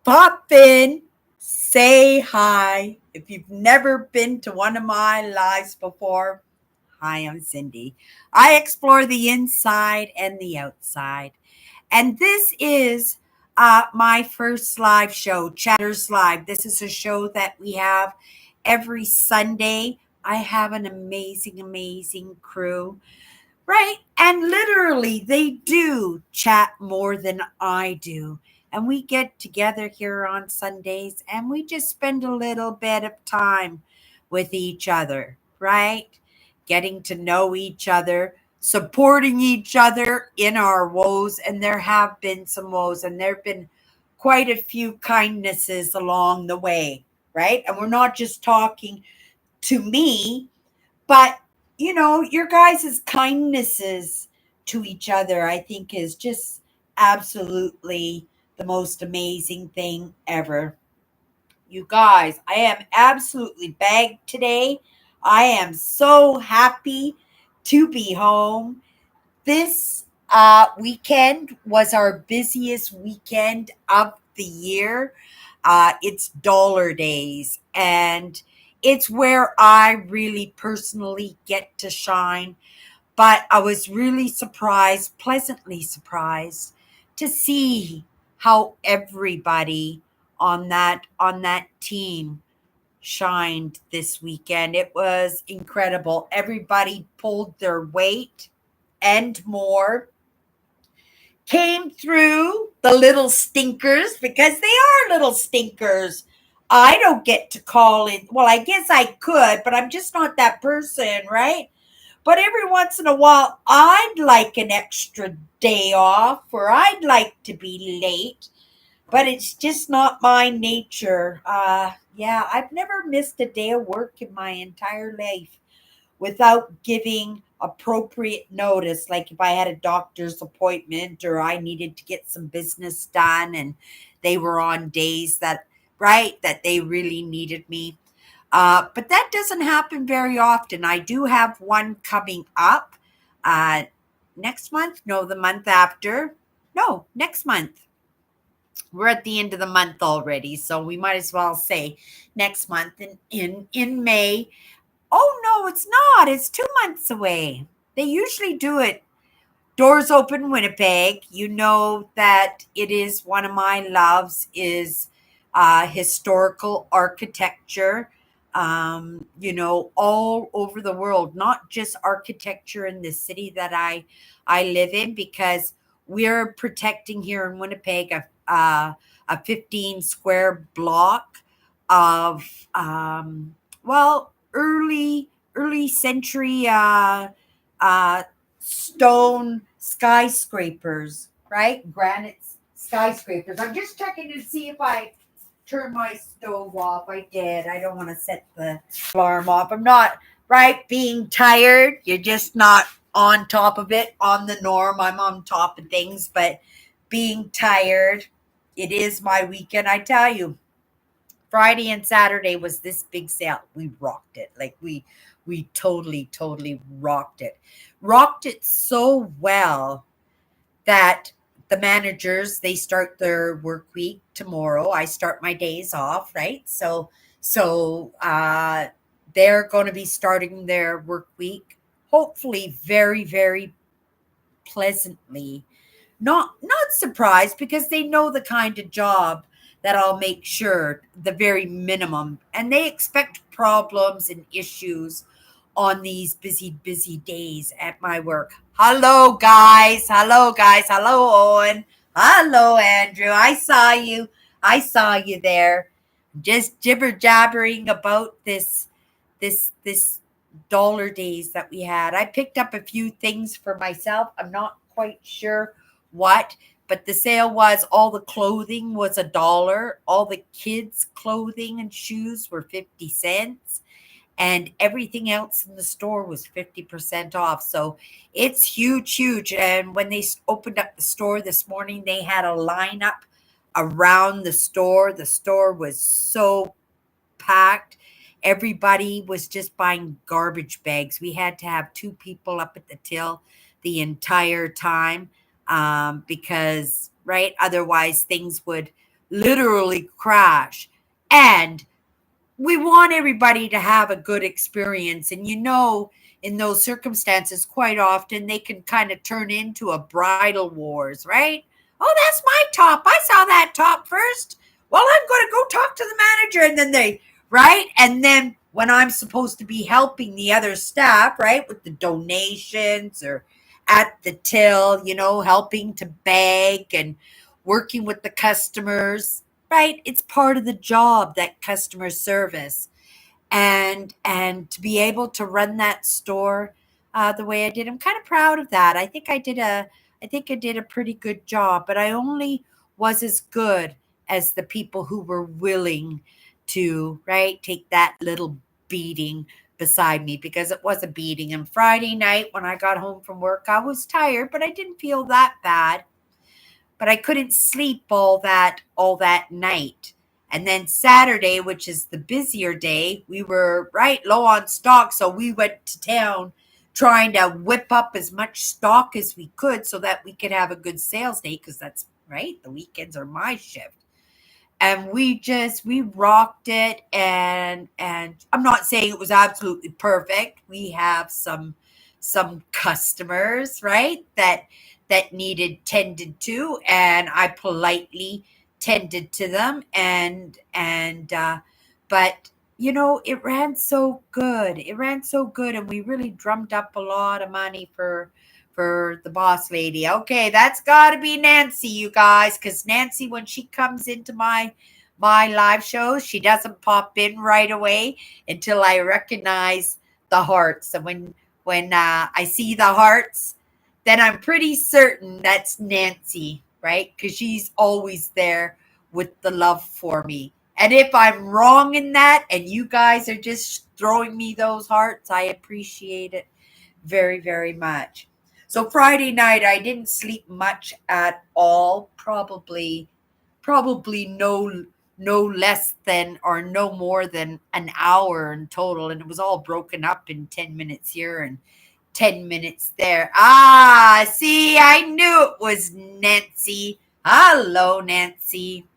Pop in, say hi. If you've never been to one of my lives before, hi, I'm Cindy. I explore the inside and the outside. And this is my first live show, Chatters Live. This is a show that we have every Sunday. I have an amazing, amazing crew. Right. And literally, they do chat more than I do. And we get together here on Sundays and we just spend a little bit of time with each other, right? Getting to know each other, supporting each other in our woes. And there have been some woes, and there have been quite a few kindnesses along the way, right? And we're not just talking to me, but your guys' kindnesses to each other, I think, is just absolutely the most amazing thing ever. You guys, I am absolutely bagged today. I am so happy to be home. This weekend was our busiest weekend of the year. It's dollar days, and it's where I really personally get to shine. But I was really surprised, pleasantly surprised, to see how everybody on that team shined this weekend. It was incredible. Everybody pulled their weight and more, came through the little stinkers, because they are little stinkers. I don't get to call in. Well, I guess I could, but I'm just not that person, right? But every once in a while, I'd like an extra day off, or I'd like to be late, but it's just not my nature. Yeah, I've never missed a day of work in my entire life without giving appropriate notice. Like if I had a doctor's appointment or I needed to get some business done and they were on days that, right, that they really needed me. But that doesn't happen very often. I do have one coming up uh, next month. No, the month after. No, next month. We're at the end of the month already, so we might as well say next month in May. Oh no, it's not. It's 2 months away. They usually do it. Doors Open Winnipeg. You know that it is one of my loves is historical architecture. All over the world, not just architecture in the city that I live in, because we're protecting here in Winnipeg a 15 square block of early century stone skyscrapers, right? Granite skyscrapers. I'm just checking to see if I turned my stove off. I did. I don't want to set the alarm off. I'm not, right, being tired. You're just not on top of it. On the norm, I'm on top of things, but being tired, it is my weekend. I tell you, Friday and Saturday was this big sale. We rocked it. Like we totally, totally rocked it. Rocked it so well that the managers, they start their work week tomorrow. I start my days off, right? So they're going to be starting their work week hopefully very, very pleasantly. Not surprised, because they know the kind of job that I'll make sure the very minimum, and they expect problems and issues on these busy days at my work. Hello guys, hello guys, hello Owen, hello Andrew. I saw you there, just jibber jabbering about this dollar days that we had. I picked up a few things for myself. I'm not quite sure what, but the sale was all the clothing was $1. All the kids' clothing and shoes were 50 cents. And everything else in the store was 50% off. So it's huge, huge. And when they opened up the store this morning, they had a lineup around the store. The store was so packed. Everybody was just buying garbage bags. We had to have two people up at the till the entire time. because, right, otherwise things would literally crash. And we want everybody to have a good experience. And in those circumstances, quite often they can kind of turn into a bridal wars, right? Oh, that's my top. I saw that top first. Well, I'm going to go talk to the manager. And then right? And then when I'm supposed to be helping the other staff, right, with the donations or at the till, helping to bag and working with the customers, right? It's part of the job, that customer service. And to be able to run that store the way I did, I'm kind of proud of that. I think I did a pretty good job, but I only was as good as the people who were willing to, right, take that little beating beside me, because it was a beating. And Friday night when I got home from work, I was tired, but I didn't feel that bad. But I couldn't sleep all that night. And then Saturday, which is the busier day, we were right low on stock, so we went to town trying to whip up as much stock as we could so that we could have a good sales day, because that's right, the weekends are my shift. And we rocked it. And I'm not saying it was absolutely perfect. We have some customers, right, that needed tended to, and I politely tended to them. And but it ran so good. And we really drummed up a lot of money for the boss lady. Okay, that's got to be Nancy, you guys, because Nancy, when she comes into my live shows, she doesn't pop in right away until I recognize the hearts. And when I see the hearts, then I'm pretty certain that's Nancy, right? Because she's always there with the love for me. And if I'm wrong in that and you guys are just throwing me those hearts, I appreciate it very, very much. So Friday night, I didn't sleep much at all. Probably no less than or no more than an hour in total, and it was all broken up in 10 minutes here and 10 minutes there. Ah, see, I knew it was Nancy. Hello, Nancy.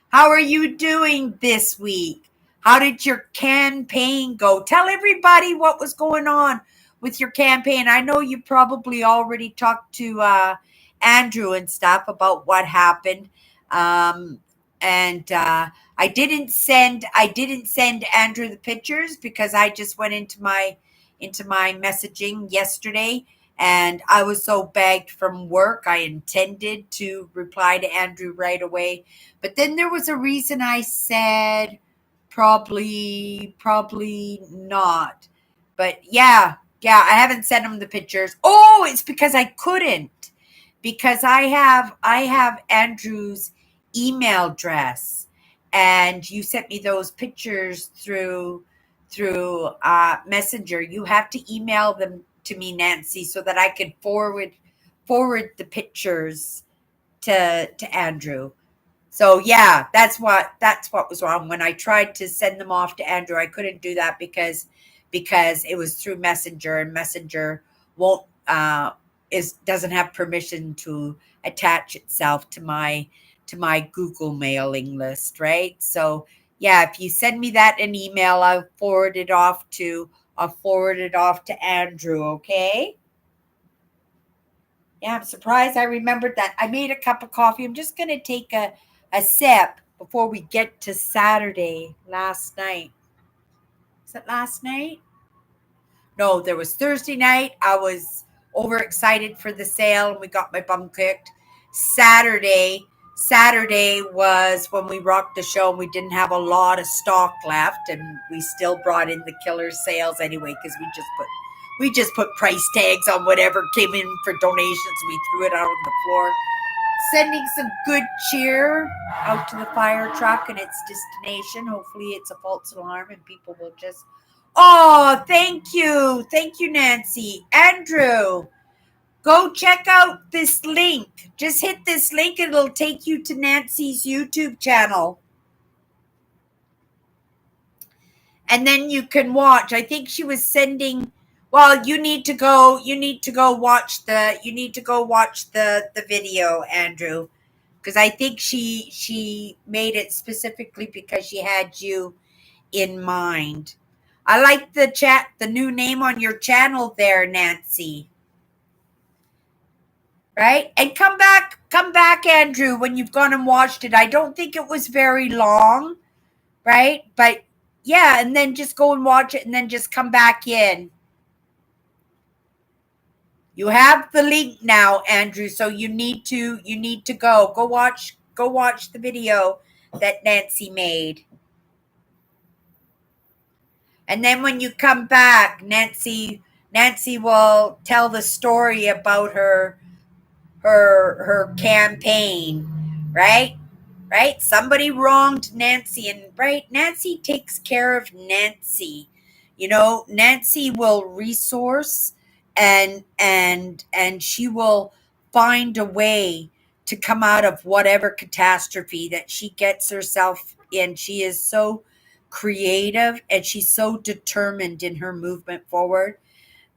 How are you doing this week? How did your campaign go? Tell everybody what was going on with your campaign. I know you probably already talked to Andrew and stuff about what happened. And I didn't send Andrew the pictures because I just went into my messaging yesterday, and I was so bagged from work. I intended to reply to Andrew right away, but then there was a reason I said probably not. But yeah, I haven't sent him the pictures. Oh, it's because I couldn't, because I have Andrew's email address, and you sent me those pictures through Messenger. You have to email them to me, Nancy, so that I could forward the pictures to Andrew. So yeah, that's what was wrong. When I tried to send them off to Andrew, I couldn't do that because it was through Messenger, and Messenger won't is doesn't have permission to attach itself to my Google mailing list, right? So yeah, if you send me that in email, I'll forward it off to Andrew, okay? Yeah, I'm surprised I remembered that. I made a cup of coffee. I'm just going to take a sip before we get to Saturday last night. Is it last night? No, there was Thursday night. I was overexcited for the sale and we got my bum kicked. Saturday was when we rocked the show and we didn't have a lot of stock left, and we still brought in the killer sales anyway because we just put price tags on whatever came in for donations. We threw it out on the floor, sending some good cheer out to the fire truck and its destination. Hopefully it's a false alarm and people will just, oh, thank you, Nancy. Andrew, go check out this link. Just hit this link and it'll take you to Nancy's YouTube channel, and then you can watch. I think she was sending Well, you need to go watch the video, Andrew, because I think she made it specifically because she had you in mind. I like the new name on your channel there, Nancy. Right? And come back, Andrew, when you've gone and watched it. I don't think it was very long, right? But yeah, and then just go and watch it and then just come back in. You have the link now, Andrew, so you need to go watch the video that Nancy made. And then when you come back, Nancy will tell the story about her campaign, right? Right? Somebody wronged Nancy, and right, Nancy takes care of Nancy. Nancy will resource and she will find a way to come out of whatever catastrophe that she gets herself in. She is so creative and she's so determined in her movement forward.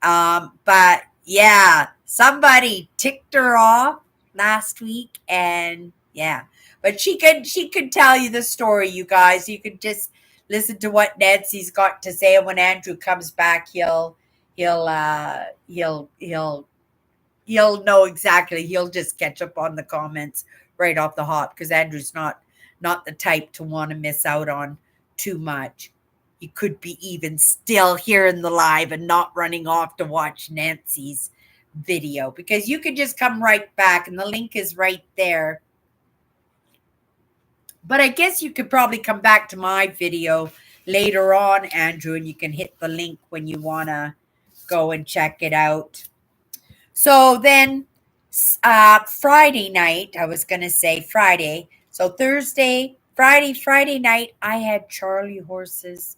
But yeah, somebody ticked her off last week, and yeah, but she could tell you the story, you guys. You could just listen to what Nancy's got to say, and when Andrew comes back, he'll know exactly. He'll just catch up on the comments right off the hop because Andrew's not the type to want to miss out on too much. You could be even still here in the live and not running off to watch Nancy's video because you could just come right back and the link is right there. But I guess you could probably come back to my video later on, Andrew, and you can hit the link when you want to go and check it out. So then Friday night, I was going to say Friday. So Friday night, I had Charlie horses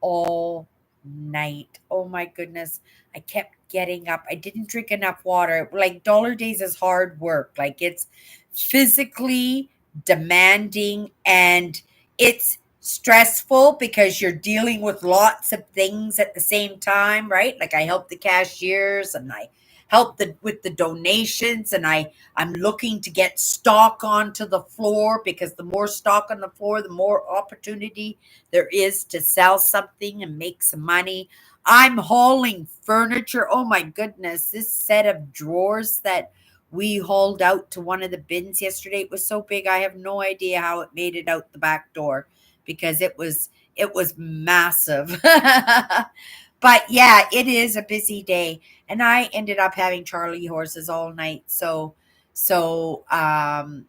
all night. Oh my goodness. I kept getting up. I didn't drink enough water. Like Dollar Days is hard work. Like it's physically demanding and it's stressful because you're dealing with lots of things at the same time, right? Like I help the cashiers and I help with the donations and I'm looking to get stock onto the floor because the more stock on the floor, the more opportunity there is to sell something and make some money. I'm hauling furniture. Oh my goodness, this set of drawers that we hauled out to one of the bins yesterday, it was so big. I have no idea how it made it out the back door because it was massive. But yeah, it is a busy day. And I ended up having Charlie horses all night. So was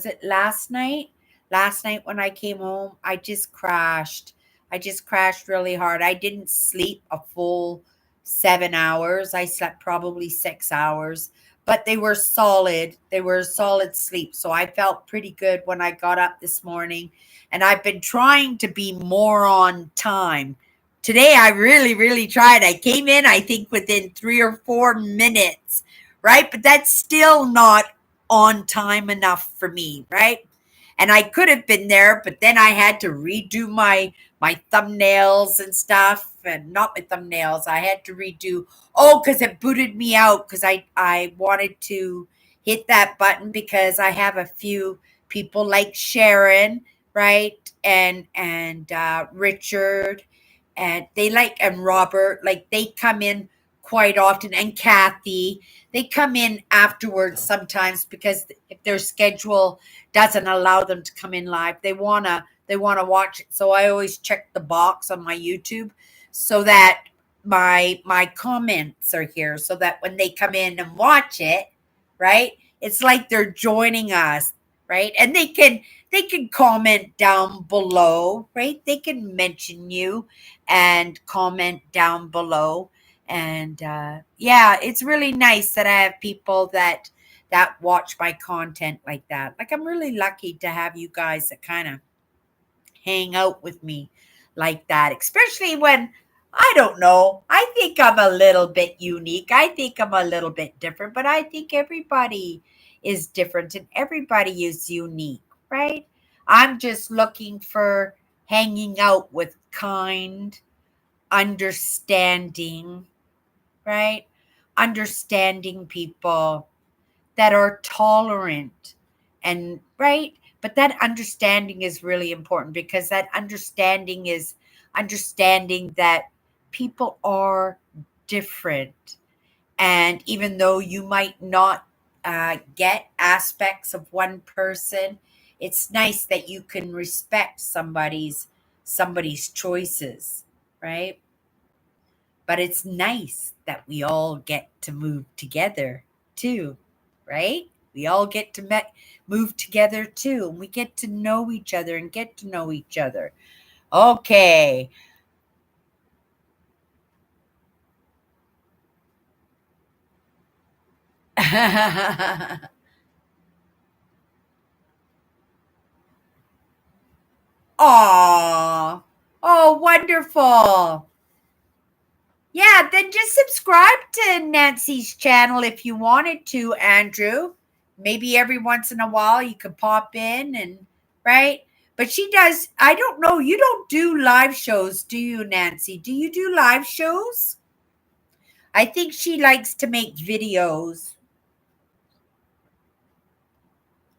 it last night? Last night when I came home, I just crashed. I just crashed really hard. I didn't sleep a full 7 hours. I slept probably 6 hours, but they were solid. They were solid sleep. So I felt pretty good when I got up this morning. And I've been trying to be more on time. Today I really, really tried. I came in, I think, within 3 or 4 minutes, right? But that's still not on time enough for me, right? And I could have been there, but then I had to redo my thumbnails and stuff, and not my thumbnails. I had to redo. Oh, because it booted me out because I wanted to hit that button because I have a few people like Sharon, right, and Richard, and and Robert, like they come in quite often, and Kathy, they come in afterwards sometimes because if their schedule doesn't allow them to come in live, they wanna watch it. So I always check the box on my YouTube so that my comments are here so that when they come in and watch it, right? It's like they're joining us, right? And they can comment down below, right? They can mention you and comment down below. And yeah, it's really nice that I have people that watch my content like that. Like I'm really lucky to have you guys that kind of hang out with me like that, especially when I don't know. I think I'm a little bit unique. I think I'm a little bit different, but I think everybody is different and everybody is unique, right? I'm just looking for hanging out with kind, understanding, right? Understanding people that are tolerant and right. But that understanding is really important because that understanding is understanding that people are different. And even though you might not get aspects of one person, it's nice that you can respect somebody's choices, right? But it's nice that we all get to move together too, right? We all get to move together too, and we get to know each other and get to know each other. Okay. Aw. Oh, wonderful. Yeah, then just subscribe to Nancy's channel if you wanted to, Andrew. Maybe every once in a while you could pop in and right. But she does, I don't know, you don't do live shows, do you, Nancy? Do you do live shows? I think she likes to make videos.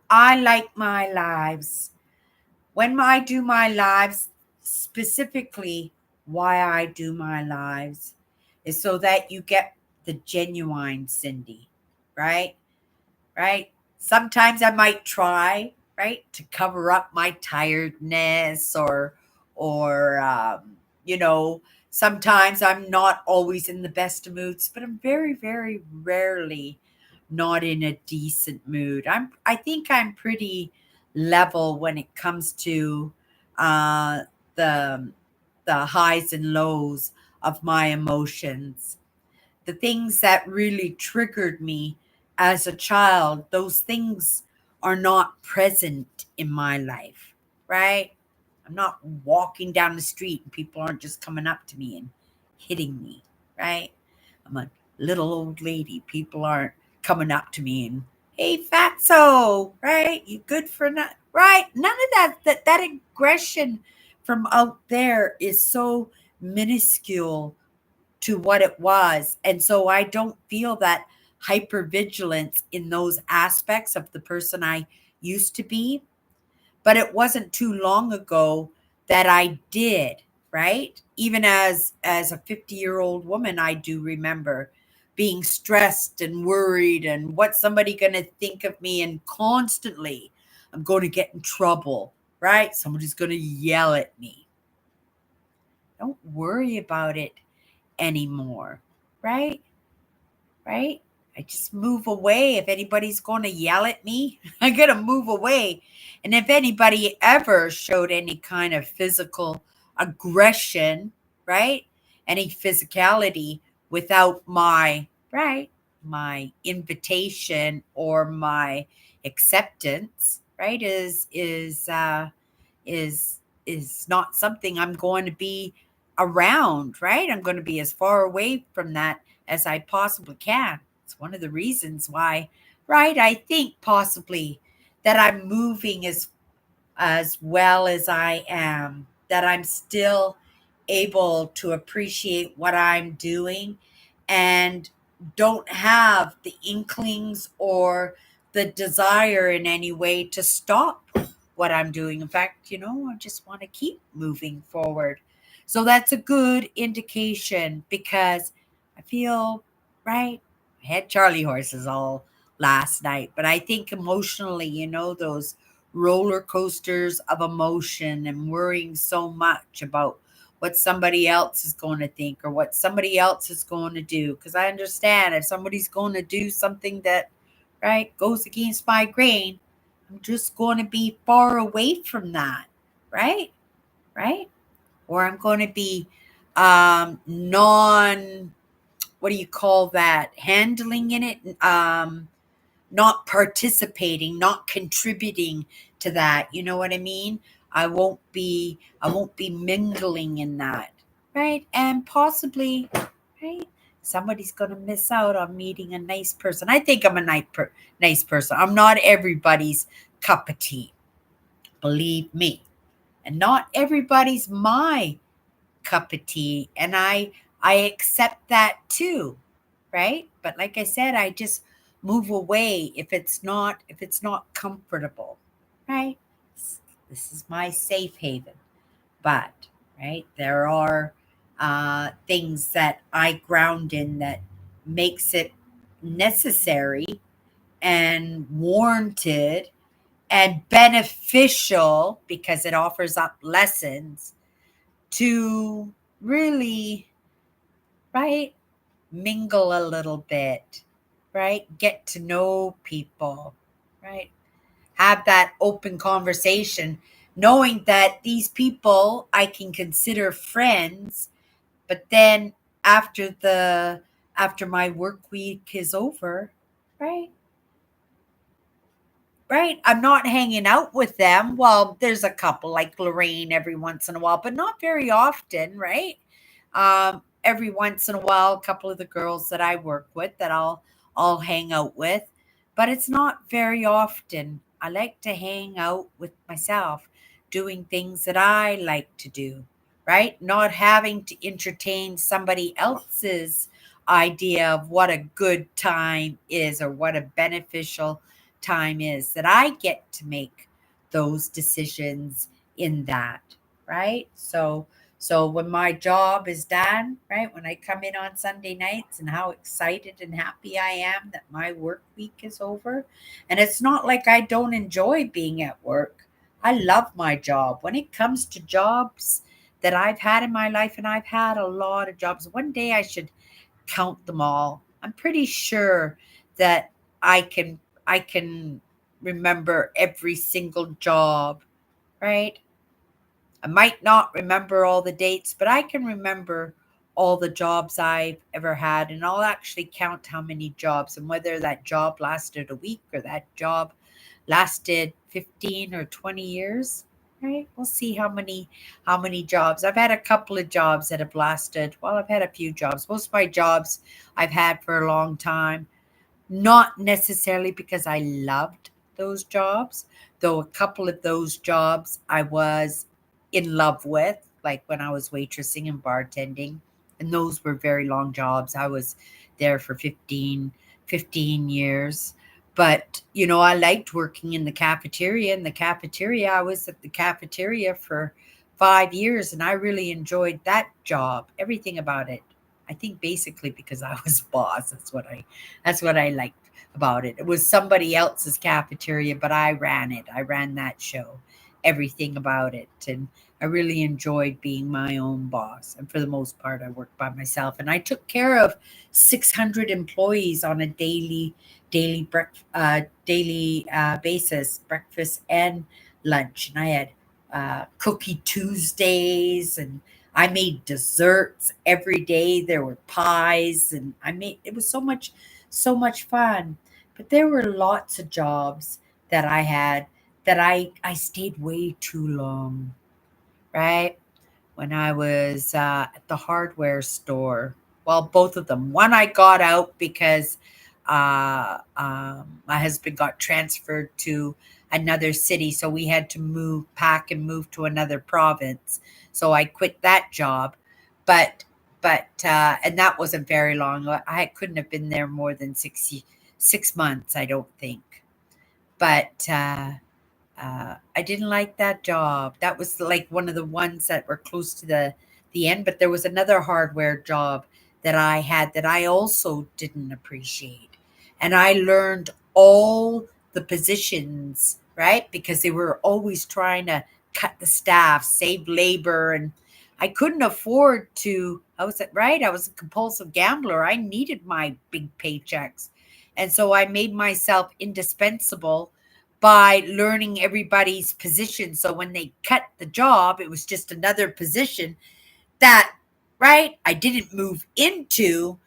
I like my lives. When I do my lives, specifically why I do my lives is so that you get the genuine Cindy, right? Right? Sometimes I might try, right, to cover up my tiredness or you know, sometimes I'm not always in the best of moods, but I'm very, very rarely not in a decent mood. I think I'm pretty level when it comes to uh the the highs and lows of my emotions, the things that really triggered me as a child, those things are not present in my life, right? I'm not walking down the street and people aren't just coming up to me and hitting me, right? I'm a little old lady. People aren't coming up to me and, hey, fatso, right? You good for not, right? None of that aggression from out there is so minuscule to what it was. And so I don't feel that hypervigilance in those aspects of the person I used to be. But it wasn't too long ago that I did, right? Even as a 50-year-old woman, I do remember being stressed and worried and what's somebody going to think of me, and constantly I'm going to get in trouble, right? Somebody's going to yell at me. Don't worry about it anymore, right? Right? I just move away. If anybody's going to yell at me, I'm going to move away. And if anybody ever showed any kind of physical aggression, right? Any physicality without right, my invitation or my acceptance, right, is is not something I'm going to be around, right? I'm going to be as far away from that as I possibly can. It's one of the reasons why, right? I think possibly that I'm moving as well as I am, that I'm still able to appreciate what I'm doing and don't have the inklings or the desire in any way to stop what I'm doing. In fact, I just want to keep moving forward. So that's a good indication because I feel right. I had Charlie horses all last night, but I think emotionally, those roller coasters of emotion and worrying so much about what somebody else is going to think or what somebody else is going to do. Because I understand if somebody's going to do something that, right, goes against my grain, I'm just going to be far away from that, right? Right? Or I'm going to be non, what do you call that? Handling in it, not participating, not contributing to that. You know what I mean? I won't be mingling in that. Right? And possibly, right? Somebody's going to miss out on meeting a nice person. I think I'm a nice person. I'm not everybody's cup of tea. Believe me. And not everybody's my cup of tea, and I accept that too, right? But like I said, I just move away if it's not comfortable, right? This is my safe haven. But right, there are things that I ground in that makes it necessary and warranted and beneficial because it offers up lessons to really, right, mingle a little bit, right? Get to know people, right? Have that open conversation, knowing that these people I can consider friends, but then after the after my work week is over, right? Right? I'm not hanging out with them. Well, there's a couple like Lorraine every once in a while, but not very often, right? Every once in a while, a couple of the girls that I work with that I'll hang out with, but it's not very often. I like to hang out with myself, doing things that I like to do, right? Not having to entertain somebody else's idea of what a good time is or what a beneficial time is, that I get to make those decisions in that, right? So when my job is done, right, when I come in on Sunday nights and how excited and happy I am that my work week is over. And it's not like I don't enjoy being at work. I love my job. When it comes to jobs that I've had in my life, and I've had a lot of jobs, one day I should count them all. I'm pretty sure that I can remember every single job, right? I might not remember all the dates, but I can remember all the jobs I've ever had, and I'll actually count how many jobs and whether that job lasted a week or that job lasted 15 or 20 years, right? We'll see how many jobs. I've had a couple of jobs that have lasted. Well, I've had a few jobs. Most of my jobs I've had for a long time, not necessarily because I loved those jobs, though a couple of those jobs I was in love with, like when I was waitressing and bartending. And those were very long jobs. I was there for 15 years. But, I liked working in the cafeteria. In the cafeteria, I was at the cafeteria for 5 years and I really enjoyed that job, everything about it. I think basically because I was boss. That's what I liked about it. It was somebody else's cafeteria, but I ran it. I ran that show, everything about it. And I really enjoyed being my own boss. And for the most part, I worked by myself. And I took care of 600 employees on a daily basis, breakfast and lunch. And I had Cookie Tuesdays, and I made desserts every day. There were pies, and it was so much fun. But there were lots of jobs that I had that I stayed way too long, right? When I was at the hardware store. Well, both of them. One I got out because my husband got transferred to another city, so we had to pack and move to another province. So I quit that job, but and that wasn't very long. I couldn't have been there more than 6 months, I don't think. But I didn't like that job. That was like one of the ones that were close to the end. But there was another hardware job that I had that I also didn't appreciate, and I learned all the positions, right? Because they were always trying to cut the staff, save labor, and I couldn't afford to. I was right. I was a compulsive gambler. I needed my big paychecks, and so I made myself indispensable by learning everybody's position. So when they cut the job, it was just another position that, right, I didn't move into,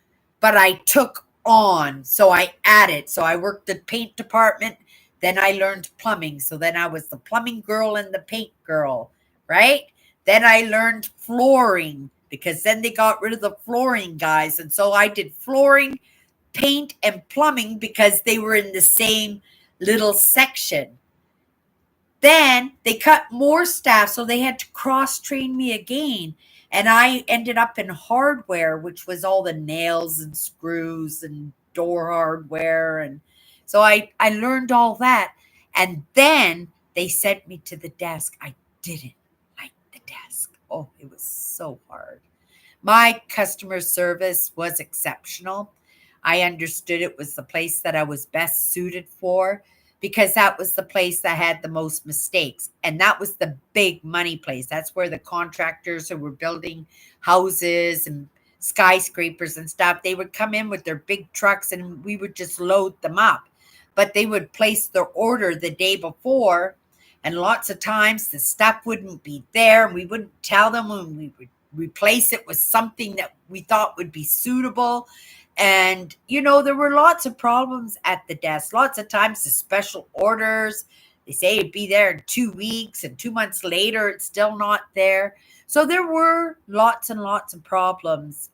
but I took on. So I added. So I worked the paint department. Then I learned plumbing. So then I was the plumbing girl and the paint girl, right? Then I learned flooring because then they got rid of the flooring guys. And so I did flooring, paint, and plumbing because they were in the same little section. Then they cut more staff, so they had to cross train me again. And I ended up in hardware, which was all the nails and screws and door hardware. And so I learned all that. And then they sent me to the desk. I didn't like the desk. Oh, it was so hard. My customer service was exceptional. I understood it was the place that I was best suited for because that was the place that had the most mistakes. And that was the big money place. That's where the contractors who were building houses and skyscrapers and stuff, they would come in with their big trucks and we would just load them up. But they would place their order the day before. And lots of times the stuff wouldn't be there. And we wouldn't tell them when we would replace it with something that we thought would be suitable. And, there were lots of problems at the desk. Lots of times the special orders, they say it'd be there in 2 weeks, and 2 months later, it's still not there. So there were lots and lots of problems.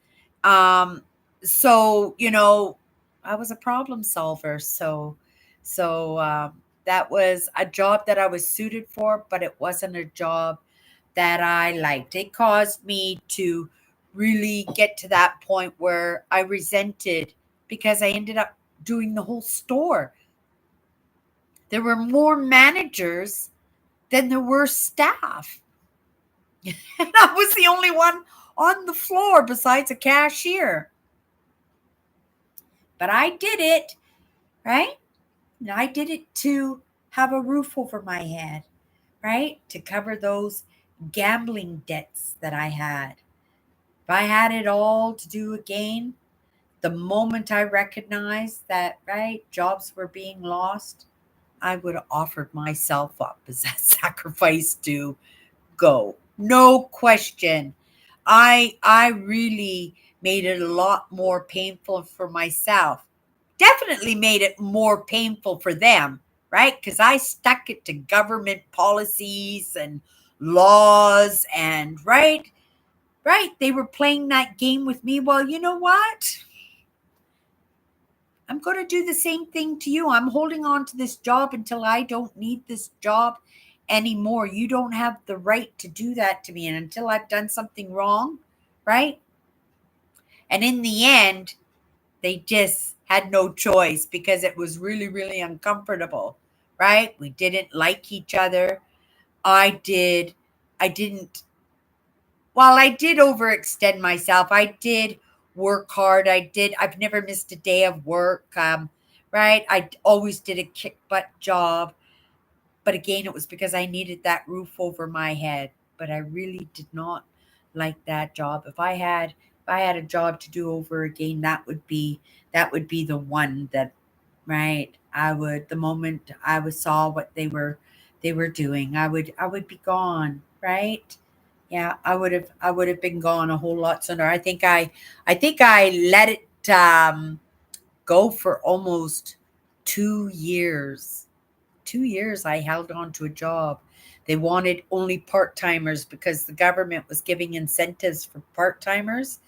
So, I was a problem solver. So that was a job that I was suited for, but it wasn't a job that I liked. It caused me to really get to that point where I resented because I ended up doing the whole store. There were more managers than there were staff. And I was the only one on the floor besides a cashier. But I did it, right? And I did it to have a roof over my head, right? To cover those gambling debts that I had. If I had it all to do again, the moment I recognized that, right, jobs were being lost, I would have offered myself up as that sacrifice to go. No question. I really made it a lot more painful for myself. Definitely made it more painful for them, right? Because I stuck it to government policies and laws and right, they were playing that game with me. Well, you know what? I'm going to do the same thing to you. I'm holding on to this job until I don't need this job anymore. You don't have the right to do that to me. And until I've done something wrong, right? And in the end, they just had no choice because it was really, really uncomfortable, right? We didn't like each other. I didn't, While I did overextend myself, I did work hard. I've never missed a day of work. Right? I always did a kick butt job. But again, it was because I needed that roof over my head. But I really did not like that job. If I had a job to do over again, that would be the one that, right, I would, the moment I was saw what they were doing, I would be gone, right? Yeah, I would have been gone a whole lot sooner. I think I let it go for almost 2 years. 2 years I held on to a job. They wanted only part timers because the government was giving incentives for part timers.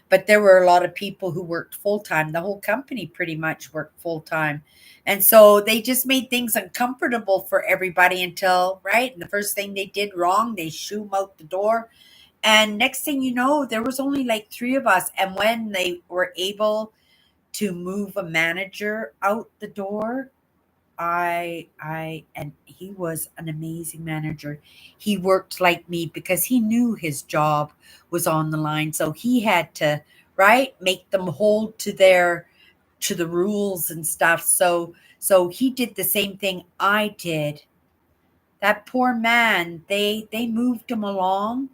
But there were a lot of people who worked full time. The whole company pretty much worked full time. And so they just made things uncomfortable for everybody until, right? And the first thing they did wrong, they shoo them out the door. And next thing you know, there was only like three of us. And when they were able to move a manager out the door, and he was an amazing manager. He worked like me because he knew his job was on the line. So he had to, right, make them hold to the rules and stuff. So he did the same thing I did. That poor man, they moved him along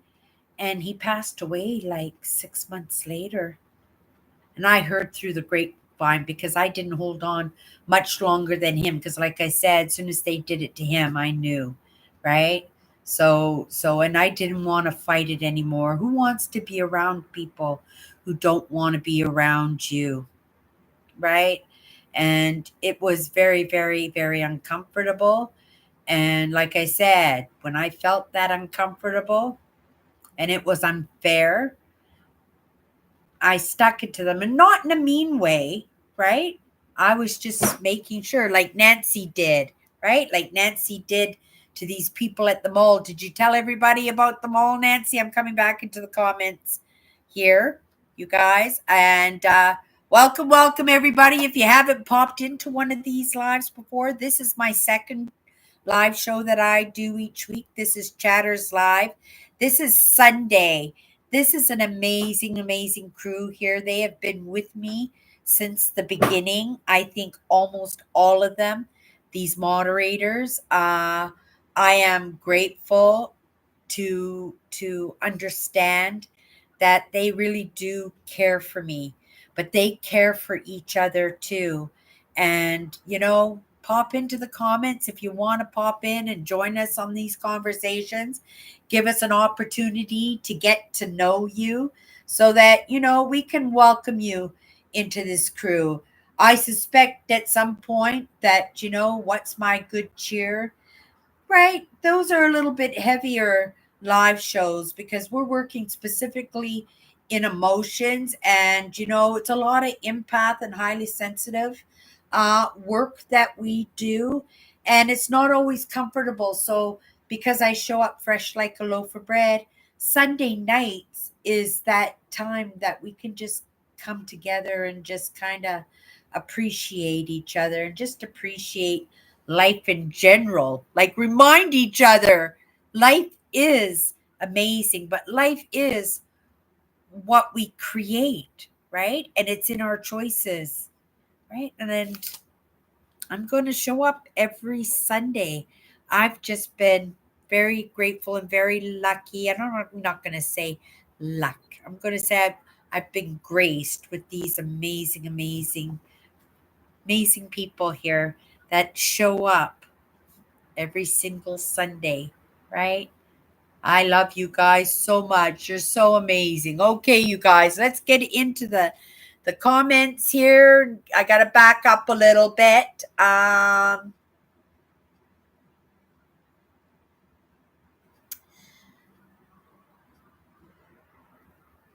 and he passed away like 6 months later. And I heard through the grapevine because I didn't hold on much longer than him. Because, like I said, as soon as they did it to him, I knew, right? And I didn't want to fight it anymore. Who wants to be around people who don't want to be around you, right? And it was very, very, very uncomfortable. And like I said, when I felt that uncomfortable and it was unfair, I stuck it to them, and not in a mean way, right? I was just making sure, like Nancy did, right? Like Nancy did to these people at the mall. Did you tell everybody about the mall, Nancy? I'm coming back into the comments here, you guys. And welcome, everybody. If you haven't popped into one of these lives before, this is my second live show that I do each week. This is Chatters Live. This is Sunday. This is an amazing crew here. They have been with me since the beginning. I think almost all of them, these moderators. I am grateful to understand that they really do care for me, but they care for each other too. And pop into the comments if you want to pop in and join us on these conversations. Give us an opportunity to get to know you so that we can welcome you into this crew. I suspect at some point that what's my good cheer, right? Those are a little bit heavier live shows because we're working specifically in emotions, and it's a lot of empath and highly sensitive work that we do, and it's not always comfortable. So because I show up fresh like a loaf of bread, Sunday nights is that time that we can just come together and just kind of appreciate each other and just appreciate life in general. Like, remind each other life is amazing, but life is what we create, right? And it's in our choices, right? And then I'm going to show up every Sunday. I've just been very grateful and very lucky. I'm not going to say luck. I'm going to say I've been graced with these amazing people here that show up every single Sunday, right? I love you guys so much. You're so amazing. Okay, you guys, let's get into the comments here. I got to back up a little bit.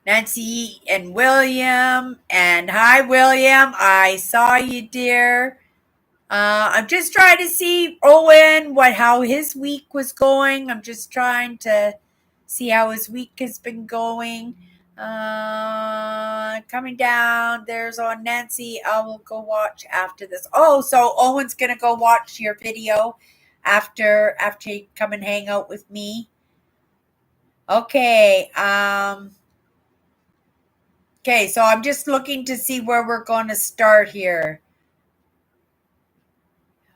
Nancy and William, and hi, William. I saw you, dear. I'm just trying to see Owen, how his week was going. I'm just trying to see how his week has been going. Coming down. There's on Nancy. I will go watch after this. Oh, so Owen's gonna go watch your video after you come and hang out with me. Okay. Okay, so I'm just looking to see where we're going to start here.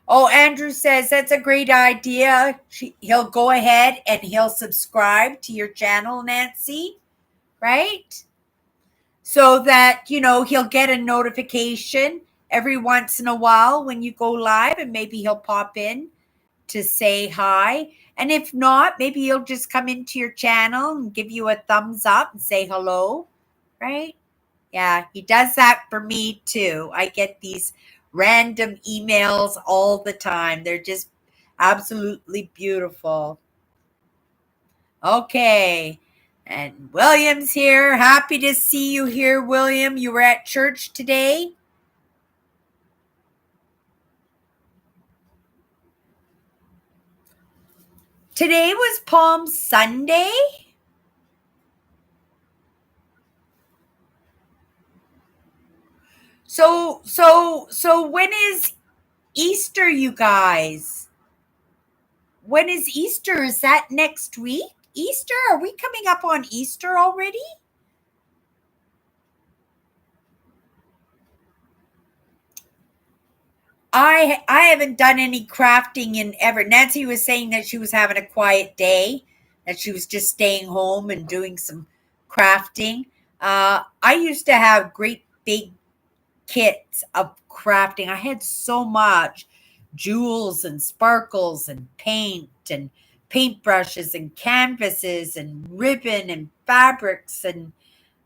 Oh, Andrew says that's a great idea. He'll go ahead and he'll subscribe to your channel, Nancy, right? So that, he'll get a notification every once in a while when you go live, and maybe he'll pop in to say hi. And if not, maybe he'll just come into your channel and give you a thumbs up and say hello, right? Yeah, he does that for me too. I get these random emails all the time. They're just absolutely beautiful. Okay. And William's here. Happy to see you here, William. You were at church today? Today was Palm Sunday? So when is Easter, you guys? When is Easter? Is that next week? Easter? Are we coming up on Easter already? I haven't done any crafting in ever. Nancy was saying that she was having a quiet day, that she was just staying home and doing some crafting. I used to have great big kits of crafting. I had so much jewels and sparkles and paint and paintbrushes and canvases and ribbon and fabrics and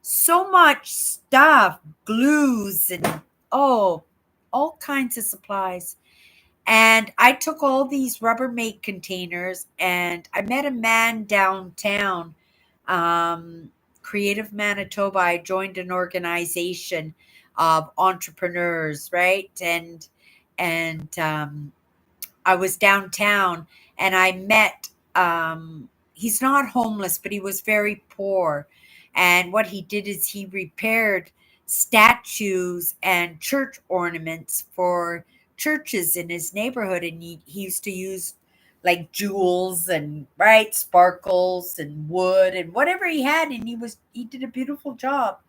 so much stuff, glues and all kinds of supplies. And I took all these Rubbermaid containers, and I met a man downtown, Creative Manitoba. I joined an organization of entrepreneurs, right? And I was downtown and I met, he's not homeless, but he was very poor. And what he did is he repaired statues and church ornaments for churches in his neighborhood. And he used to use like jewels and right sparkles and wood and whatever he had. And he did a beautiful job.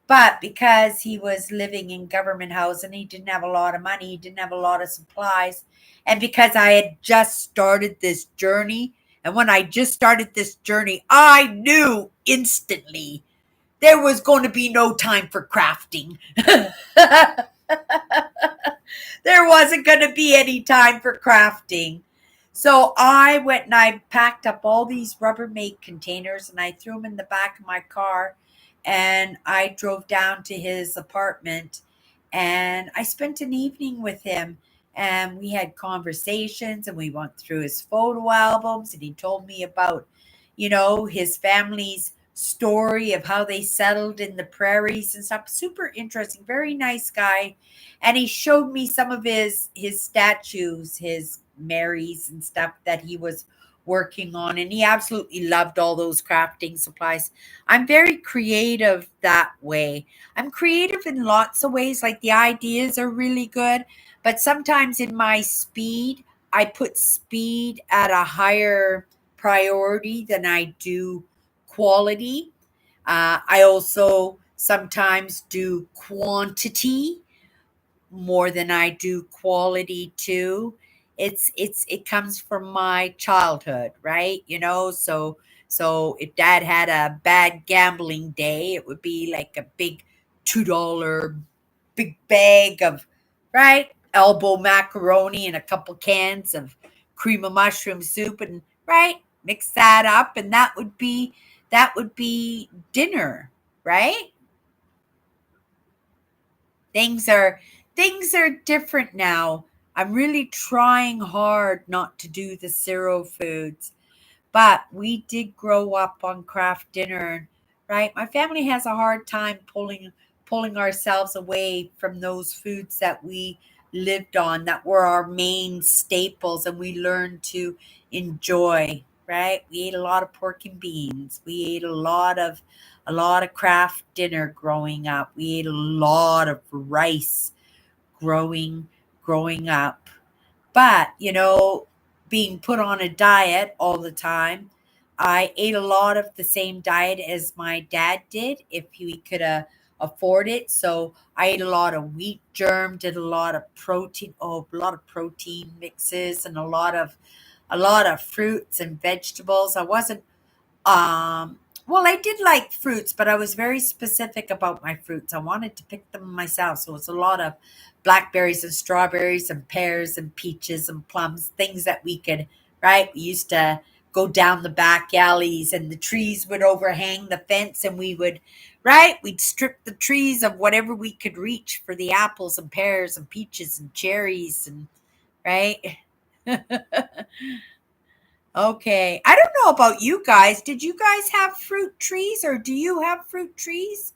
But because he was living in government housing, he didn't have a lot of money, he didn't have a lot of supplies. And because I had just started this journey, and when I just started this journey, I knew instantly there was going to be no time for crafting. There wasn't going to be any time for crafting. So I went and I packed up all these Rubbermaid containers and I threw them in the back of my car and I drove down to his apartment and I spent an evening with him and we had conversations and we went through his photo albums and he told me about, his family's story of how they settled in the prairies and stuff. Super interesting, very nice guy. And he showed me some of his statues, his Marys and stuff that he was working on, and he absolutely loved all those crafting supplies. I'm very creative that way. I'm creative in lots of ways, like the ideas are really good, but sometimes in my speed, I put speed at a higher priority than I do quality. I also sometimes do quantity more than I do quality too. It comes from my childhood, right? So if dad had a bad gambling day, it would be like a big $2 big bag of right elbow macaroni and a couple cans of cream of mushroom soup and right mix that up and that would be dinner, right? Things are things are different now. I'm really trying hard not to do the zero foods, but we did grow up on craft dinner, right? My family has a hard time pulling ourselves away from those foods that we lived on, that were our main staples, and we learned to enjoy. Right? We ate a lot of pork and beans. We ate a lot of craft dinner growing up. We ate a lot of rice growing growing up. But, being put on a diet all the time, I ate a lot of the same diet as my dad did if he could afford it. So I ate a lot of wheat germ, did a lot of protein mixes and a lot of fruits and vegetables. I wasn't well, I did like fruits, but I was very specific about my fruits. I wanted to pick them myself. So it's a lot of blackberries and strawberries and pears and peaches and plums, things that we could, right? We used to go down the back alleys and the trees would overhang the fence and we would, right? We'd strip the trees of whatever we could reach for the apples and pears and peaches and cherries and, right? Okay. I don't know about you guys. Did you guys have fruit trees or do you have fruit trees?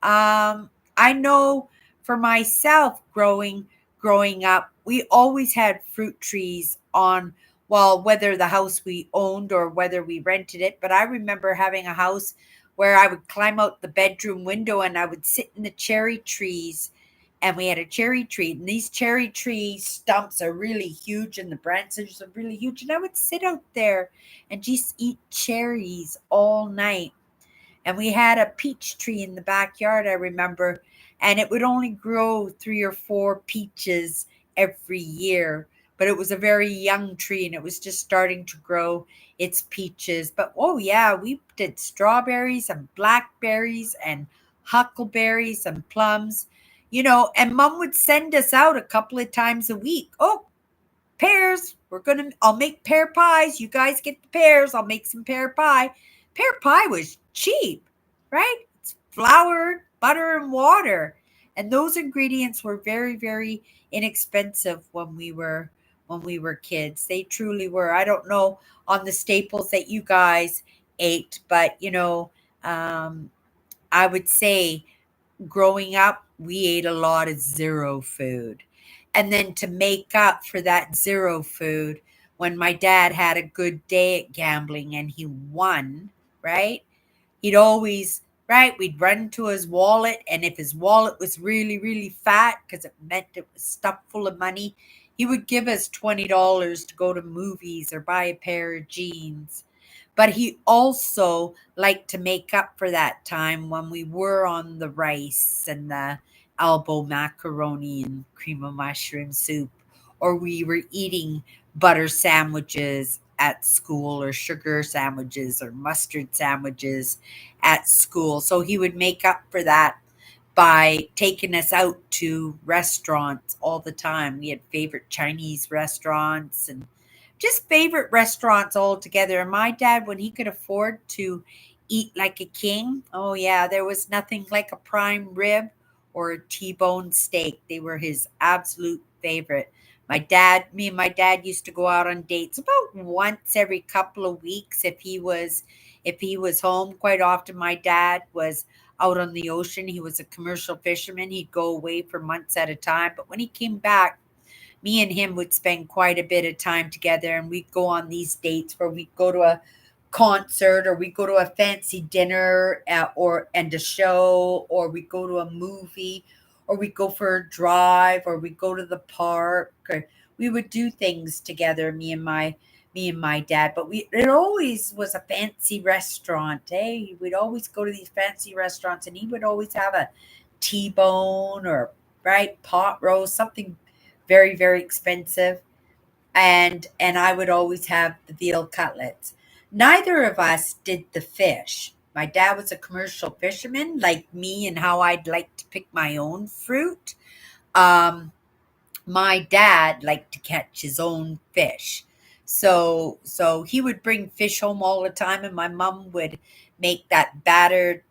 I know for myself growing up, we always had fruit trees on well, whether the house we owned or whether we rented it, but I remember having a house where I would climb out the bedroom window and I would sit in the cherry trees and we had a cherry tree and these cherry tree stumps are really huge and the branches are really huge and I would sit out there and just eat cherries all night. And we had a peach tree in the backyard, I remember, and it would only grow 3 or 4 peaches every year. But it was a very young tree and it was just starting to grow its peaches. But oh, yeah, we did strawberries and blackberries and huckleberries and plums, and mom would send us out a couple of times a week. Oh, pears. I'll make pear pies. You guys get the pears. I'll make some pear pie. Pear pie was cheap, right? It's flour, butter, and water. And those ingredients were very, very inexpensive when we were kids. They truly were. I don't know on the staples that you guys ate, but I would say growing up, we ate a lot of zero food. And then to make up for that zero food, when my dad had a good day at gambling and he won, right? He'd always, right? We'd run to his wallet, and if his wallet was really, really fat because it meant it was stuffed full of money, he would give us $20 to go to movies or buy a pair of jeans. But he also liked to make up for that time when we were on the rice and the elbow macaroni and cream of mushroom soup, or we were eating butter sandwiches at school, or sugar sandwiches or mustard sandwiches at school. So he would make up for that by taking us out to restaurants all the time. We had favorite Chinese restaurants and just favorite restaurants all together. And my dad, when he could afford to eat like a king, oh yeah, there was nothing like a prime rib or a T-bone steak. They were his absolute favorite. Me and my dad used to go out on dates about once every couple of weeks if he was home. Quite often my dad was out on the ocean. He was a commercial fisherman. He'd go away for months at a time, but when he came back, me and him would spend quite a bit of time together, and we'd go on these dates where we'd go to a concert, or we go to a fancy dinner, or and a show, or we go to a movie, or we go for a drive, or we go to the park, or we would do things together, me and my dad. But it always was a fancy restaurant. Hey, we'd always go to these fancy restaurants, and he would always have a T-bone, or right, pot roast, something very, very expensive, and I would always have the veal cutlets. Neither of us did the fish. My dad was a commercial fisherman, like me, and how I'd like to pick my own fruit. Um, my dad liked to catch his own fish. So he would bring fish home all the time, and my mom would make that battered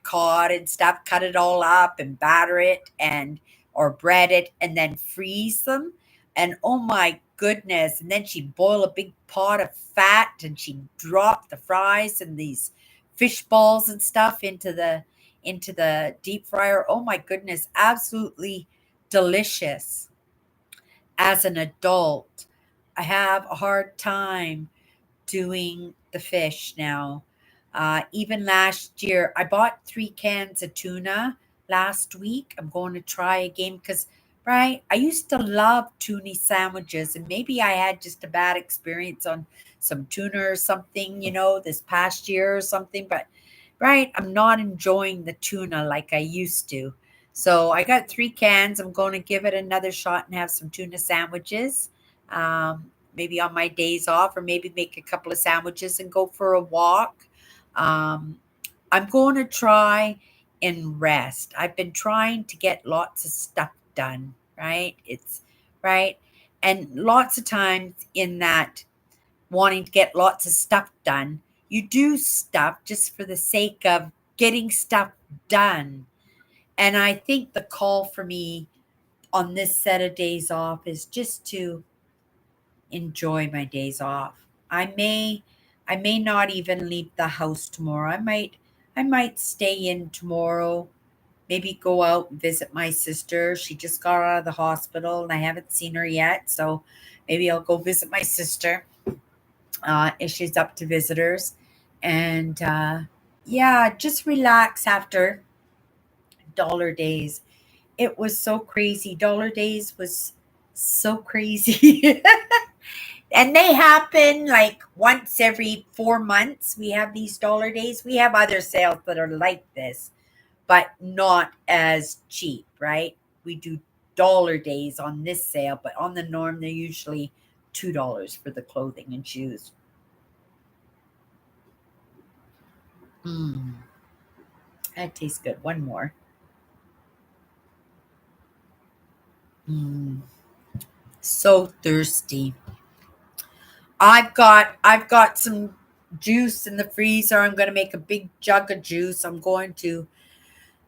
cod and stuff, cut it all up and batter it, and or bread it and then freeze them. And oh my goodness, and then she'd boil a big pot of fat, and she'd drop the fries and these fish balls and stuff into the deep fryer. Oh my goodness, absolutely delicious. As an adult, I have a hard time doing the fish now. Even last year, I bought 3 cans of tuna last week. I'm going to try again because, right, I used to love tuna sandwiches, and maybe I had just a bad experience on some tuna or something, this past year or something. But, right, I'm not enjoying the tuna like I used to. So I got 3 cans. I'm going to give it another shot and have some tuna sandwiches. Maybe on my days off, or maybe make a couple of sandwiches and go for a walk. Um, I'm going to try and rest. I've been trying to get lots of stuff done, right? It's right. And lots of times in that wanting to get lots of stuff done, you do stuff just for the sake of getting stuff done. And I think the call for me on this set of days off is just to enjoy my days off. I may not even leave the house tomorrow. I might stay in tomorrow, maybe go out and visit my sister. She just got out of the hospital and I haven't seen her yet. So maybe I'll go visit my sister if she's up to visitors. And yeah, just relax after dollar days. It was so crazy. Dollar days was so crazy. And they happen like once every 4 months. We have these dollar days. We have other sales that are like this, but not as cheap, right? We do dollar days on this sale, but on the norm, they're usually $2 for the clothing and shoes. Mm, that tastes good. One more. Mm, so thirsty. I've got some juice in the freezer. I'm going to make a big jug of juice. I'm going to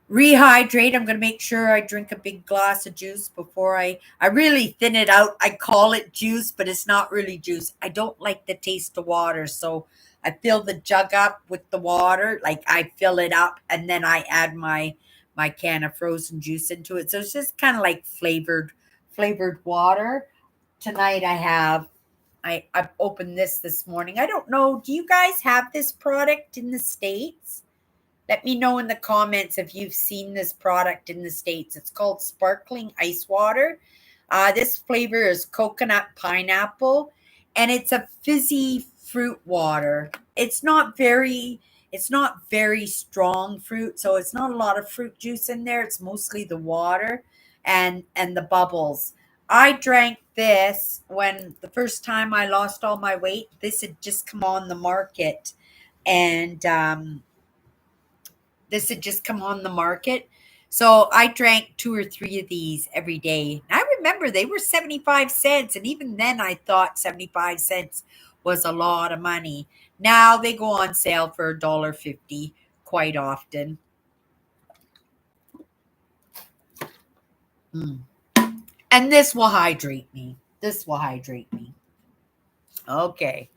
rehydrate. I'm going to make sure I drink a big glass of juice before I really thin it out. I call it juice, but it's not really juice. I don't like the taste of water, so I fill the jug up with the water. Like I fill it up and then I add my can of frozen juice into it. So it's just kind of like flavored water. Tonight I've opened this morning. I don't know, do you guys have this product in the States? Let me know in the comments if you've seen this product in the States. It's called sparkling ice water. This flavor is coconut pineapple, and it's a fizzy fruit water. It's not very strong fruit, so it's not a lot of fruit juice in there. It's mostly the water and the bubbles. I drank this when the first time I lost all my weight. This had just come on the market, and this had just come on the market. So I drank 2 or 3 of these every day. And I remember they were 75 cents. And even then, I thought 75 cents was a lot of money. Now they go on sale for $1.50 quite often. Mm. And this will hydrate me. This will hydrate me. Okay.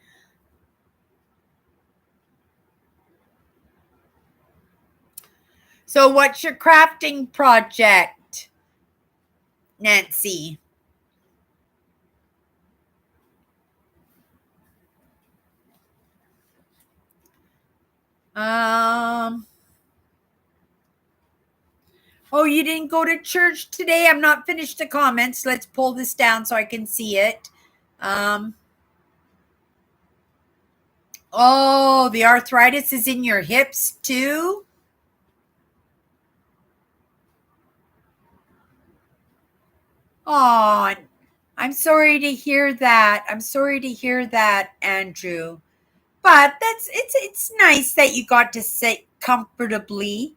So, what's your crafting project, Nancy? Um, Oh, you didn't go to church today? I'm not finished the comments. Let's pull this down so I can see it. Oh, the arthritis is in your hips too? Oh, I'm sorry to hear that. I'm sorry to hear that, Andrew. But it's nice that you got to sit comfortably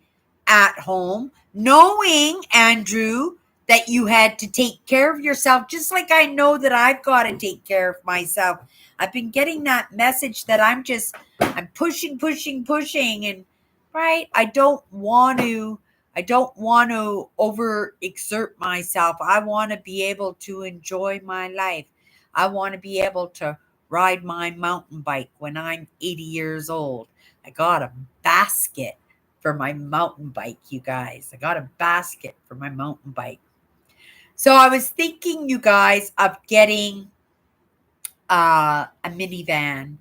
at home, knowing, Andrew, that you had to take care of yourself, just like I know that I've got to take care of myself. I've been getting that message that I'm pushing, pushing, pushing, and right, I don't want to overexert myself. I want to be able to enjoy my life. I want to be able to ride my mountain bike when I'm 80 years old. I got a basket for my mountain bike, you guys. I got a basket for my mountain bike. So I was thinking, you guys, of getting a minivan,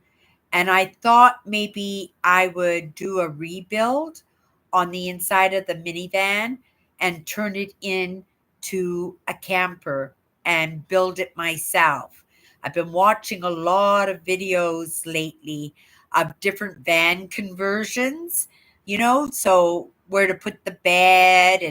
and I thought maybe I would do a rebuild on the inside of the minivan and turn it into a camper and build it myself. I've been watching a lot of videos lately of different van conversions, so where to put the bed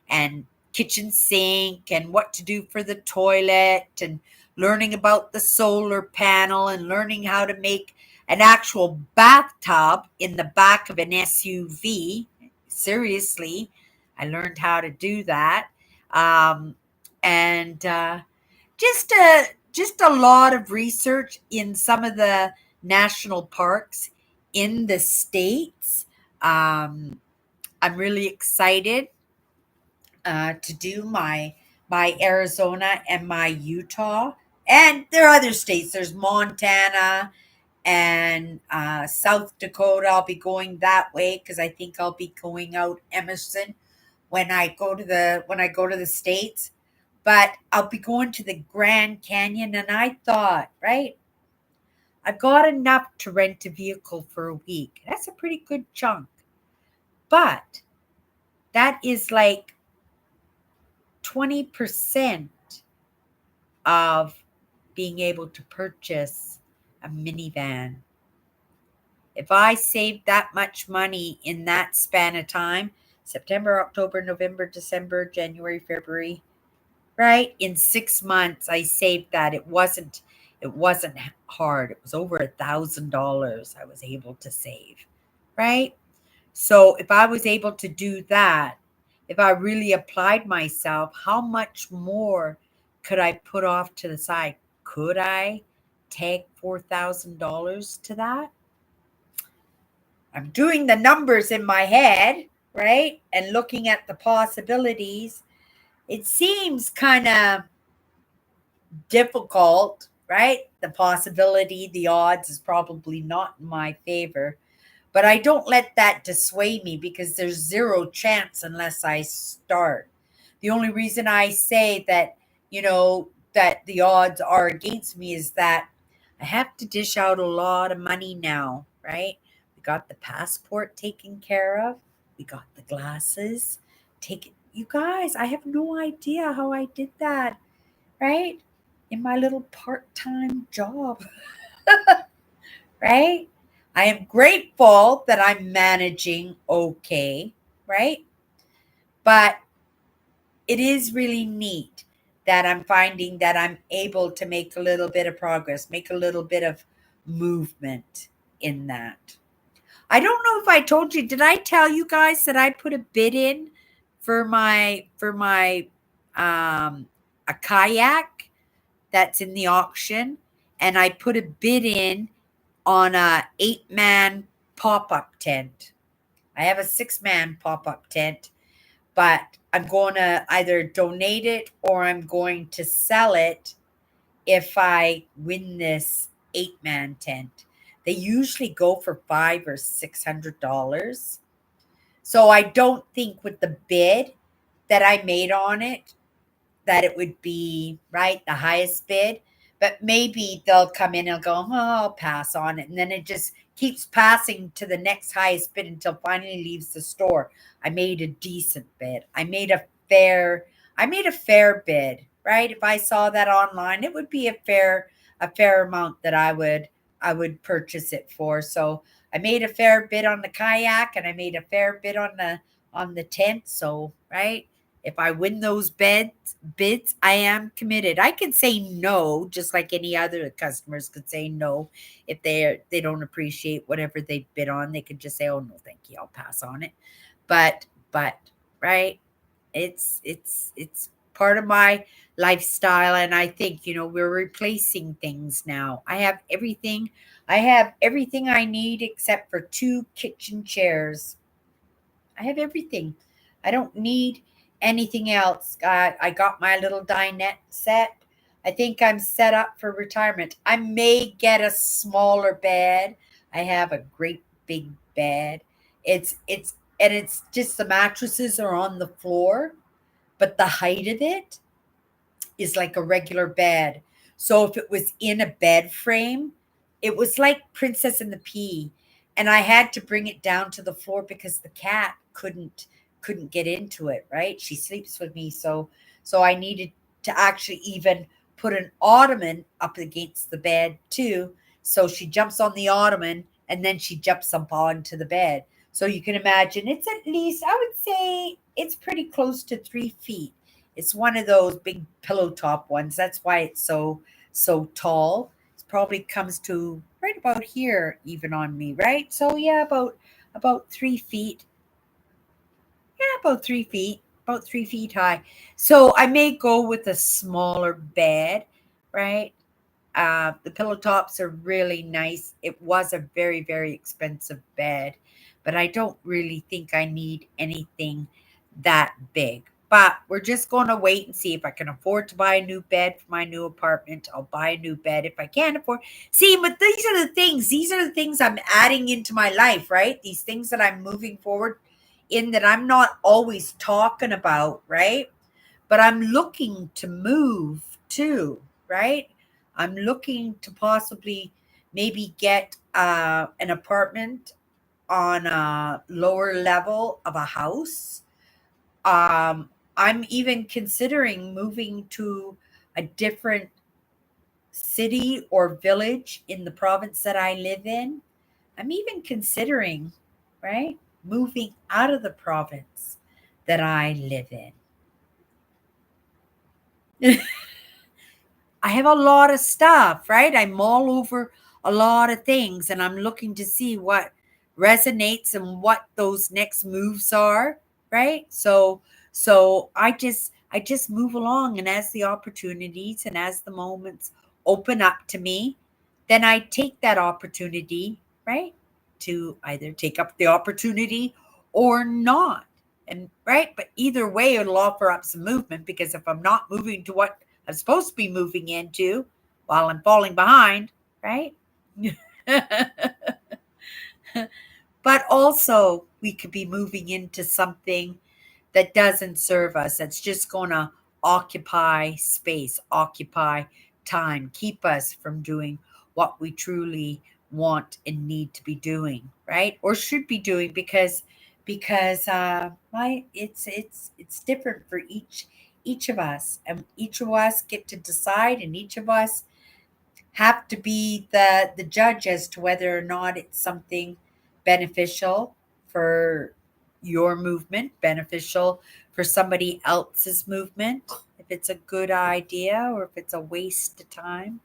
and kitchen sink and what to do for the toilet, and learning about the solar panel and learning how to make an actual bathtub in the back of an SUV. Seriously, I learned how to do that. And just a lot of research in some of the national parks in the States. I'm really excited to do my Arizona and my Utah. And there are other states. There's Montana and South Dakota. I'll be going that way because I think I'll be going out Emerson when I go to the States. But I'll be going to the Grand Canyon, and I thought, right, I've got enough to rent a vehicle for a week. That's a pretty good chunk. But that is like 20% of being able to purchase a minivan. If I saved that much money in that span of time, September, October, November, December, January, February, right? In 6 months, I saved that. It wasn't hard. It was over $1,000 I was able to save, right? So if I was able to do that, if I really applied myself, how much more could I put off to the side? Could I take $4,000 to that? I'm doing the numbers in my head, right? And looking at the possibilities. It seems kind of difficult, right? The possibility, the odds is probably not in my favor. But I don't let that dissuade me because there's zero chance unless I start. The only reason I say that, that the odds are against me is that I have to dish out a lot of money now, right? We got the passport taken care of. We got the glasses taken. You guys, I have no idea how I did that, right? In my little part-time job, right? I am grateful that I'm managing okay, right? But it is really neat that I'm finding that I'm able to make a little bit of progress, make a little bit of movement in that. I don't know if I told you, did I tell you guys that I put a bid in for my a kayak that's in the auction, and I put a bid in on a 8-man pop-up tent. I have a 6-man pop-up tent, but I'm going to either donate it or I'm going to sell it if I win this 8-man tent. They usually go for $500 or $600. So I don't think with the bid that I made on it that it would be right the highest bid, but maybe they'll come in and go, oh, I'll pass on it, and then it just keeps passing to the next highest bid until finally leaves the store. I made a decent bid. I made a fair bid, right? If I saw that online, it would be a fair amount that I would purchase it for. So I made a fair bid on the kayak, and I made a fair bid on the tent. So right, if I win those bids, I am committed. I can say no, just like any other customers could say no if they don't appreciate whatever they bid on. They could just say, "Oh no, thank you, I'll pass on it." But right, it's part of my lifestyle, and I think we're replacing things now. I have everything I need except for 2 kitchen chairs. I have everything. I don't need anything else. I got my little dinette set. I think I'm set up for retirement. I may get a smaller bed. I have a great big bed. It's just the mattresses are on the floor, but the height of it is like a regular bed. So if it was in a bed frame, it was like Princess and the Pea. And I had to bring it down to the floor because the cat couldn't get into it, right? She sleeps with me, so I needed to actually even put an ottoman up against the bed too. So she jumps on the ottoman and then she jumps up onto the bed. So you can imagine it's at least, I would say it's pretty close to 3 feet. It's one of those big pillow top ones. That's why it's so tall. It probably comes to right about here, even on me, right? So yeah, about 3 feet. Yeah, about 3 feet high. So I may go with a smaller bed, right? The pillow tops are really nice. It was a very, very expensive bed, but I don't really think I need anything that big. But we're just going to wait and see if I can afford to buy a new bed for my new apartment. I'll buy a new bed if I can't afford. See, but these are the things. These are the things I'm adding into my life, right? These things that I'm moving forward in that I'm not always talking about, right? But I'm looking to move too, right? I'm looking to possibly maybe get an apartment on a lower level of a house. I'm even considering moving to a different city or village in the province that I live in. I'm even considering, right, moving out of the province that I live in. I have a lot of stuff, right? I'm all over a lot of things and I'm looking to see what resonates and what those next moves are, right? So I just move along, and as the opportunities and as the moments open up to me, then I take that opportunity, right? To either take up the opportunity or not. And right, but either way it'll offer up some movement, because if I'm not moving to what I'm supposed to be moving into while I'm falling behind, right? But also, we could be moving into something that doesn't serve us, that's just going to occupy space, occupy time, keep us from doing what we truly want and need to be doing, right? Or should be doing because why it's different for each of us, and each of us get to decide, and each of us have to be the judge as to whether or not it's something beneficial for your movement, beneficial for somebody else's movement, if it's a good idea or if it's a waste of time.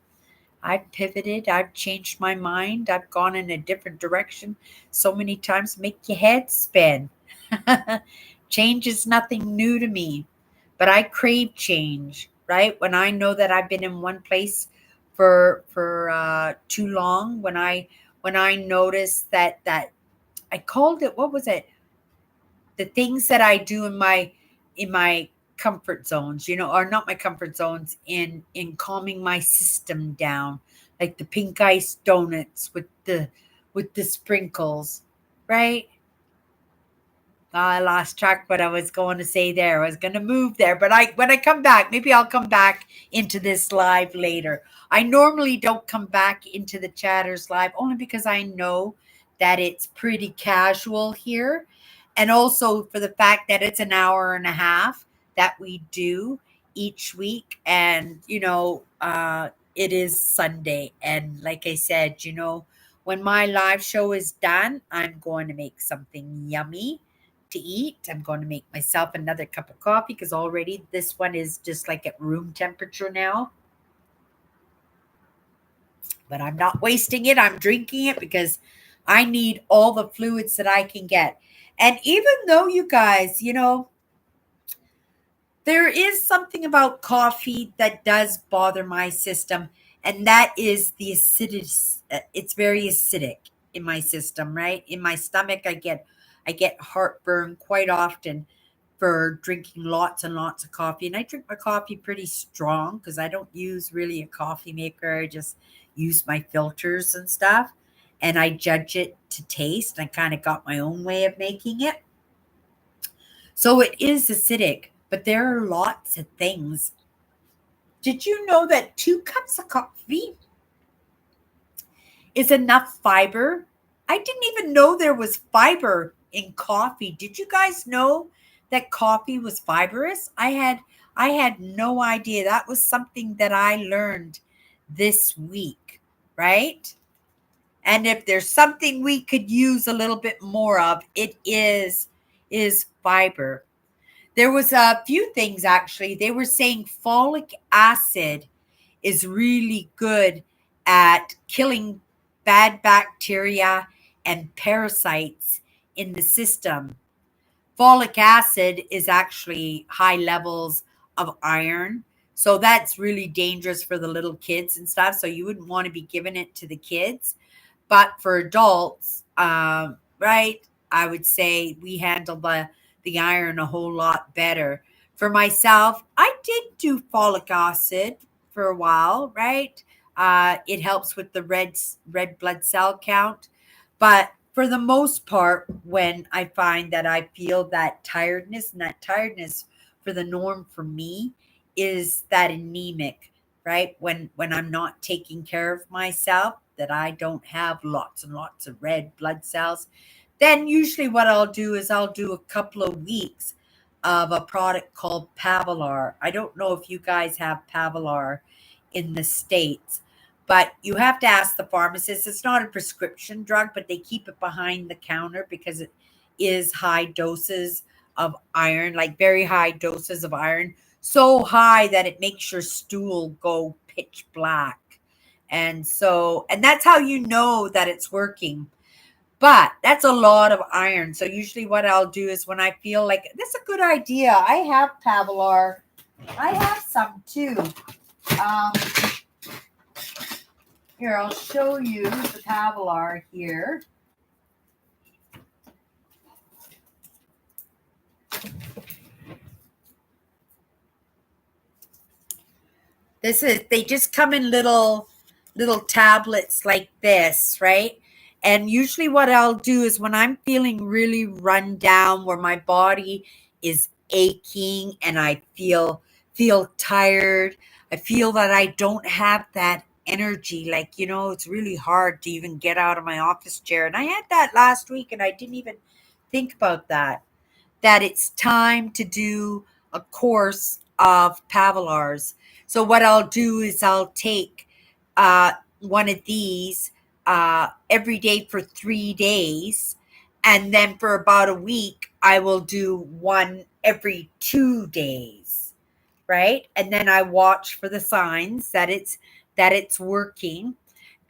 I've pivoted, I've changed my mind, I've gone in a different direction so many times, make your head spin. Change is nothing new to me, but I crave change, right? When I know that I've been in one place for too long, when I notice that I called it, what was it? The things that I do in my comfort zones, or not my comfort zones, in calming my system down, like the pink ice donuts with the sprinkles, right? I lost track what I was going to say there. I was going to move there, but when I come back, maybe I'll come back into this live later. I normally don't come back into the chatters live only because I know that it's pretty casual here, and also for the fact that it's an hour and a half that we do each week, and it is Sunday, and like I said, when my live show is done, I'm going to make something yummy to eat. I'm going to make myself another cup of coffee because already this one is just like at room temperature now. But I'm not wasting it. I'm drinking it because I need all the fluids that I can get. And even though you guys, there is something about coffee that does bother my system, and that is the acidity. It's very acidic in my system, right? In my stomach, I get heartburn quite often for drinking lots and lots of coffee. And I drink my coffee pretty strong because I don't use really a coffee maker. I just use my filters and stuff. And I judge it to taste. I kind of got my own way of making it. So it is acidic, but there are lots of things. Did you know that 2 cups of coffee is enough fiber? I didn't even know there was fiber in coffee. Did you guys know that coffee was fibrous? I had no idea. That was something that I learned this week, right? And if there's something we could use a little bit more of, it is fiber. There was a few things actually. They were saying folic acid is really good at killing bad bacteria and parasites in the system. Folic acid is actually high levels of iron. So that's really dangerous for the little kids and stuff. So you wouldn't want to be giving it to the kids. But for adults, right, I would say we handle the iron a whole lot better. For myself, I did do folic acid for a while, right? It helps with the red blood cell count. But for the most part, when I find that I feel that tiredness, and that tiredness for the norm for me is that anemic, right? When I'm not taking care of myself, that I don't have lots and lots of red blood cells, then usually what I'll do is I'll do a couple of weeks of a product called Pavilar. I don't know if you guys have Pavilar in the States, but you have to ask the pharmacist. It's not a prescription drug, but they keep it behind the counter because it is high doses of iron, like very high doses of iron, so high that it makes your stool go pitch black. And that's how you know that it's working. But that's a lot of iron. So usually what I'll do is when I feel like this is a good idea, I have Pavilar. I have some too. Um, Here, I'll show you the Pavilar here. They just come in little tablets like this, right? And usually what I'll do is when I'm feeling really run down, where my body is aching and I feel feel tired. I feel that I don't have that energy. Like, it's really hard to even get out of my office chair. And I had that last week and I didn't even think about that it's time to do a course of Pavilars. So what I'll do is I'll take one of these every day for 3 days. And then for about a week, I will do one every 2 days, right? And then I watch for the signs that it's working.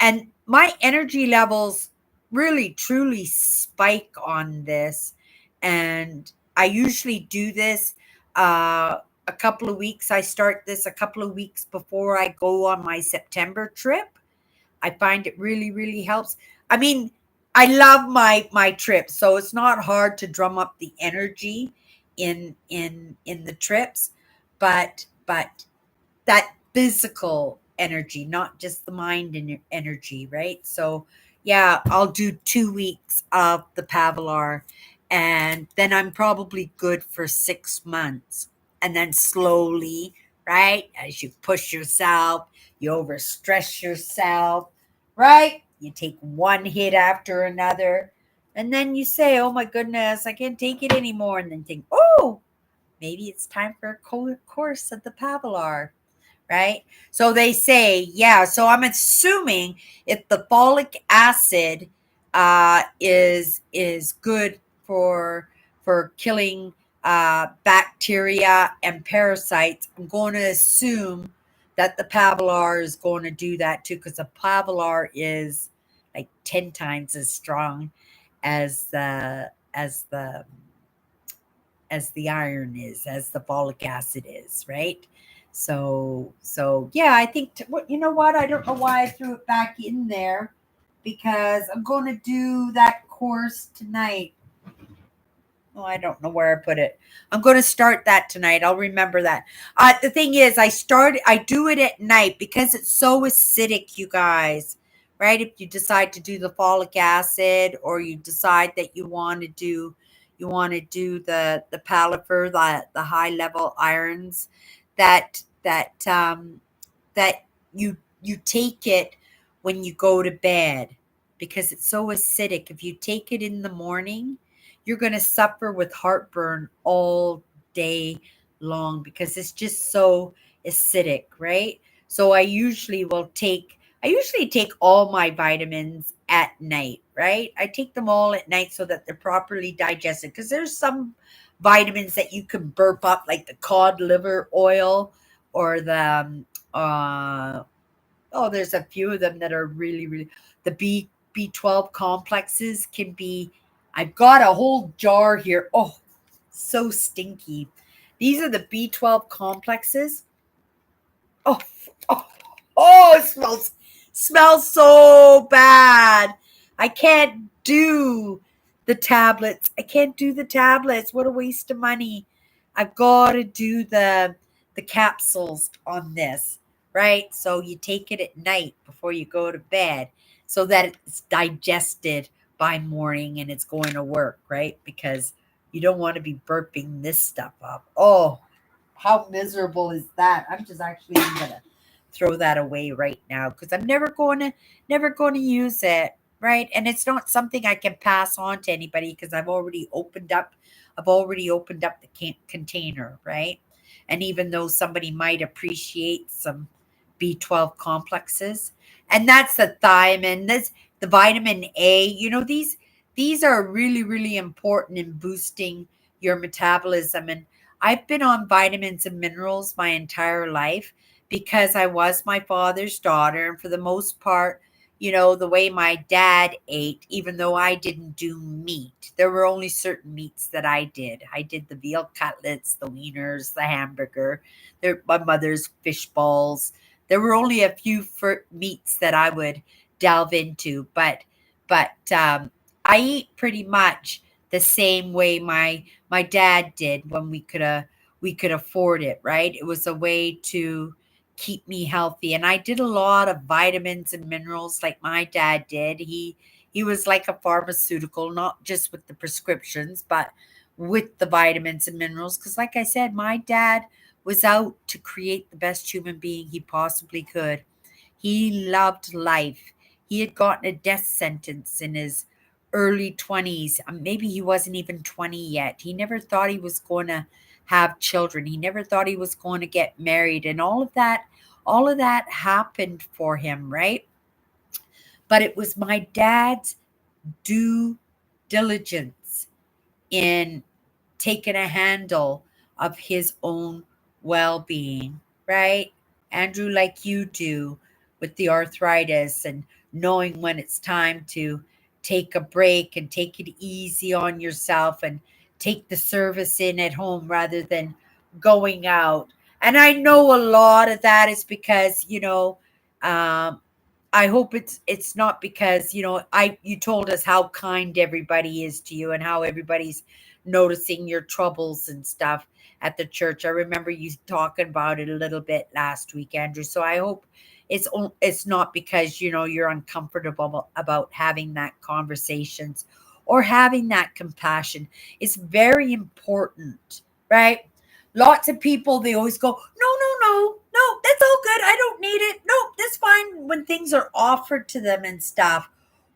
And my energy levels really truly spike on this. And I usually do this a couple of weeks. I start this a couple of weeks before I go on my September trip. I find it really, really helps. I mean, I love my trip, so it's not hard to drum up the energy in the trips, but that physical energy, not just the mind and your energy, right? So yeah, I'll do 2 weeks of the Pavilar, and then I'm probably good for 6 months. And then slowly, right, as you push yourself, you overstress yourself, right? You take one hit after another, and then you say, "Oh my goodness, I can't take it anymore." And then think, "Oh, maybe it's time for a course at the Pavilar." Right? So they say, yeah. So I'm assuming if the folic acid is good for killing bacteria and parasites, I'm going to assume that the Pavilar is going to do that too, because the Pavilar is like 10 times as strong as the iron is, as the folic acid is, right? So yeah, I think you know what? I don't know why I threw it back in there, because I'm going to do that course tonight. Oh, I don't know where I put it. I'm going to start that tonight. I'll remember that. The thing is, I do it at night because it's so acidic, you guys. Right? If you decide to do the folic acid, or you decide that you want to do the palifer, the high level irons, that you take it when you go to bed, because it's so acidic. If you take it in the morning, you're going to suffer with heartburn all day long, because it's just so acidic, right? So I usually take all my vitamins at night, right? I take them all at night so that they're properly digested, because there's some vitamins that you can burp up, like the cod liver oil, or the there's a few of them that are really, really, the B12 complexes can be. I've got a whole jar here. Oh, so stinky. These are the B12 complexes. Oh, oh, oh, it smells so bad. I can't do the tablets. I can't do the tablets. What a waste of money. I've got to do the capsules on this, right? So you take it at night before you go to bed, so that it's digested by morning and it's going to work, right? Because you don't want to be burping this stuff up. Oh, how miserable is that? I'm just actually gonna throw that away right now, because I'm never going to use it, right? And it's not something I can pass on to anybody, because I've already opened up the container, right? And even though somebody might appreciate some B12 complexes, and that's the thiamine, this the vitamin A, these are really, really important in boosting your metabolism. And I've been on vitamins and minerals my entire life, because I was my father's daughter. And for the most part, the way my dad ate, even though I didn't do meat, there were only certain meats that I did. I did the veal cutlets, the wieners, the hamburger, my mother's fish balls. There were only a few meats that I would delve into, but I eat pretty much the same way my dad did, when we could afford it, right? It was a way to keep me healthy. And I did a lot of vitamins and minerals like my dad did. He was like a pharmaceutical, not just with the prescriptions, but with the vitamins and minerals. Because like I said, my dad was out to create the best human being he possibly could. He loved life. He had gotten a death sentence in his early 20s. Maybe he wasn't even 20 yet. He never thought he was going to have children. He never thought he was going to get married, and all of that happened for him, right? But it was my dad's due diligence in taking a handle of his own well being, right? Andrew, like you do with the arthritis and knowing when it's time to take a break and take it easy on yourself and take the service in at home rather than going out. And I know a lot of that is because, um, I hope it's not because, I you told us how kind everybody is to you and how everybody's noticing your troubles and stuff at the church. I remember you talking about it a little bit last week, Andrew. So I hope it's not because, you're uncomfortable about having that conversations or having that compassion. It's very important, right? Lots of people, they always go, no, no, no, no, that's all good. I don't need it. No, that's fine when things are offered to them and stuff,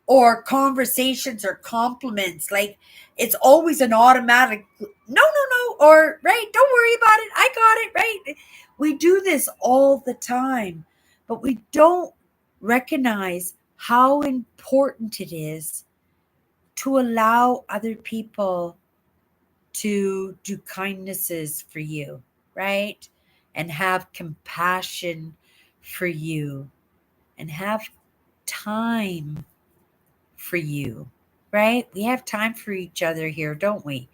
or conversations or compliments. Like it's always an automatic, no, no, no, or right, don't worry about it. I got it, right? We do this all the time, but we don't recognize how important it is to allow other people to do kindnesses for you, right? And have compassion for you and have time for you, right? We have time for each other here, don't we?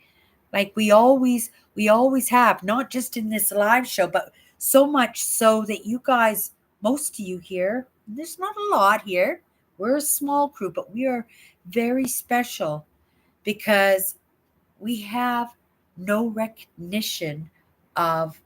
Like we always have, not just in this live show, but so much so that you guys, most of you here, there's not a lot here. We're a small crew, but we are very special because we have no recognition of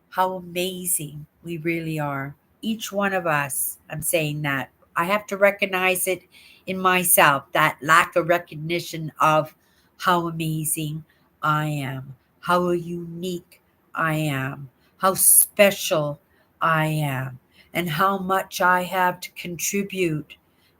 how amazing we really are. Each one of us, I'm saying that. I have to recognize it in myself, that lack of recognition of how amazing I am, how unique I am, how special I am, and how much I have to contribute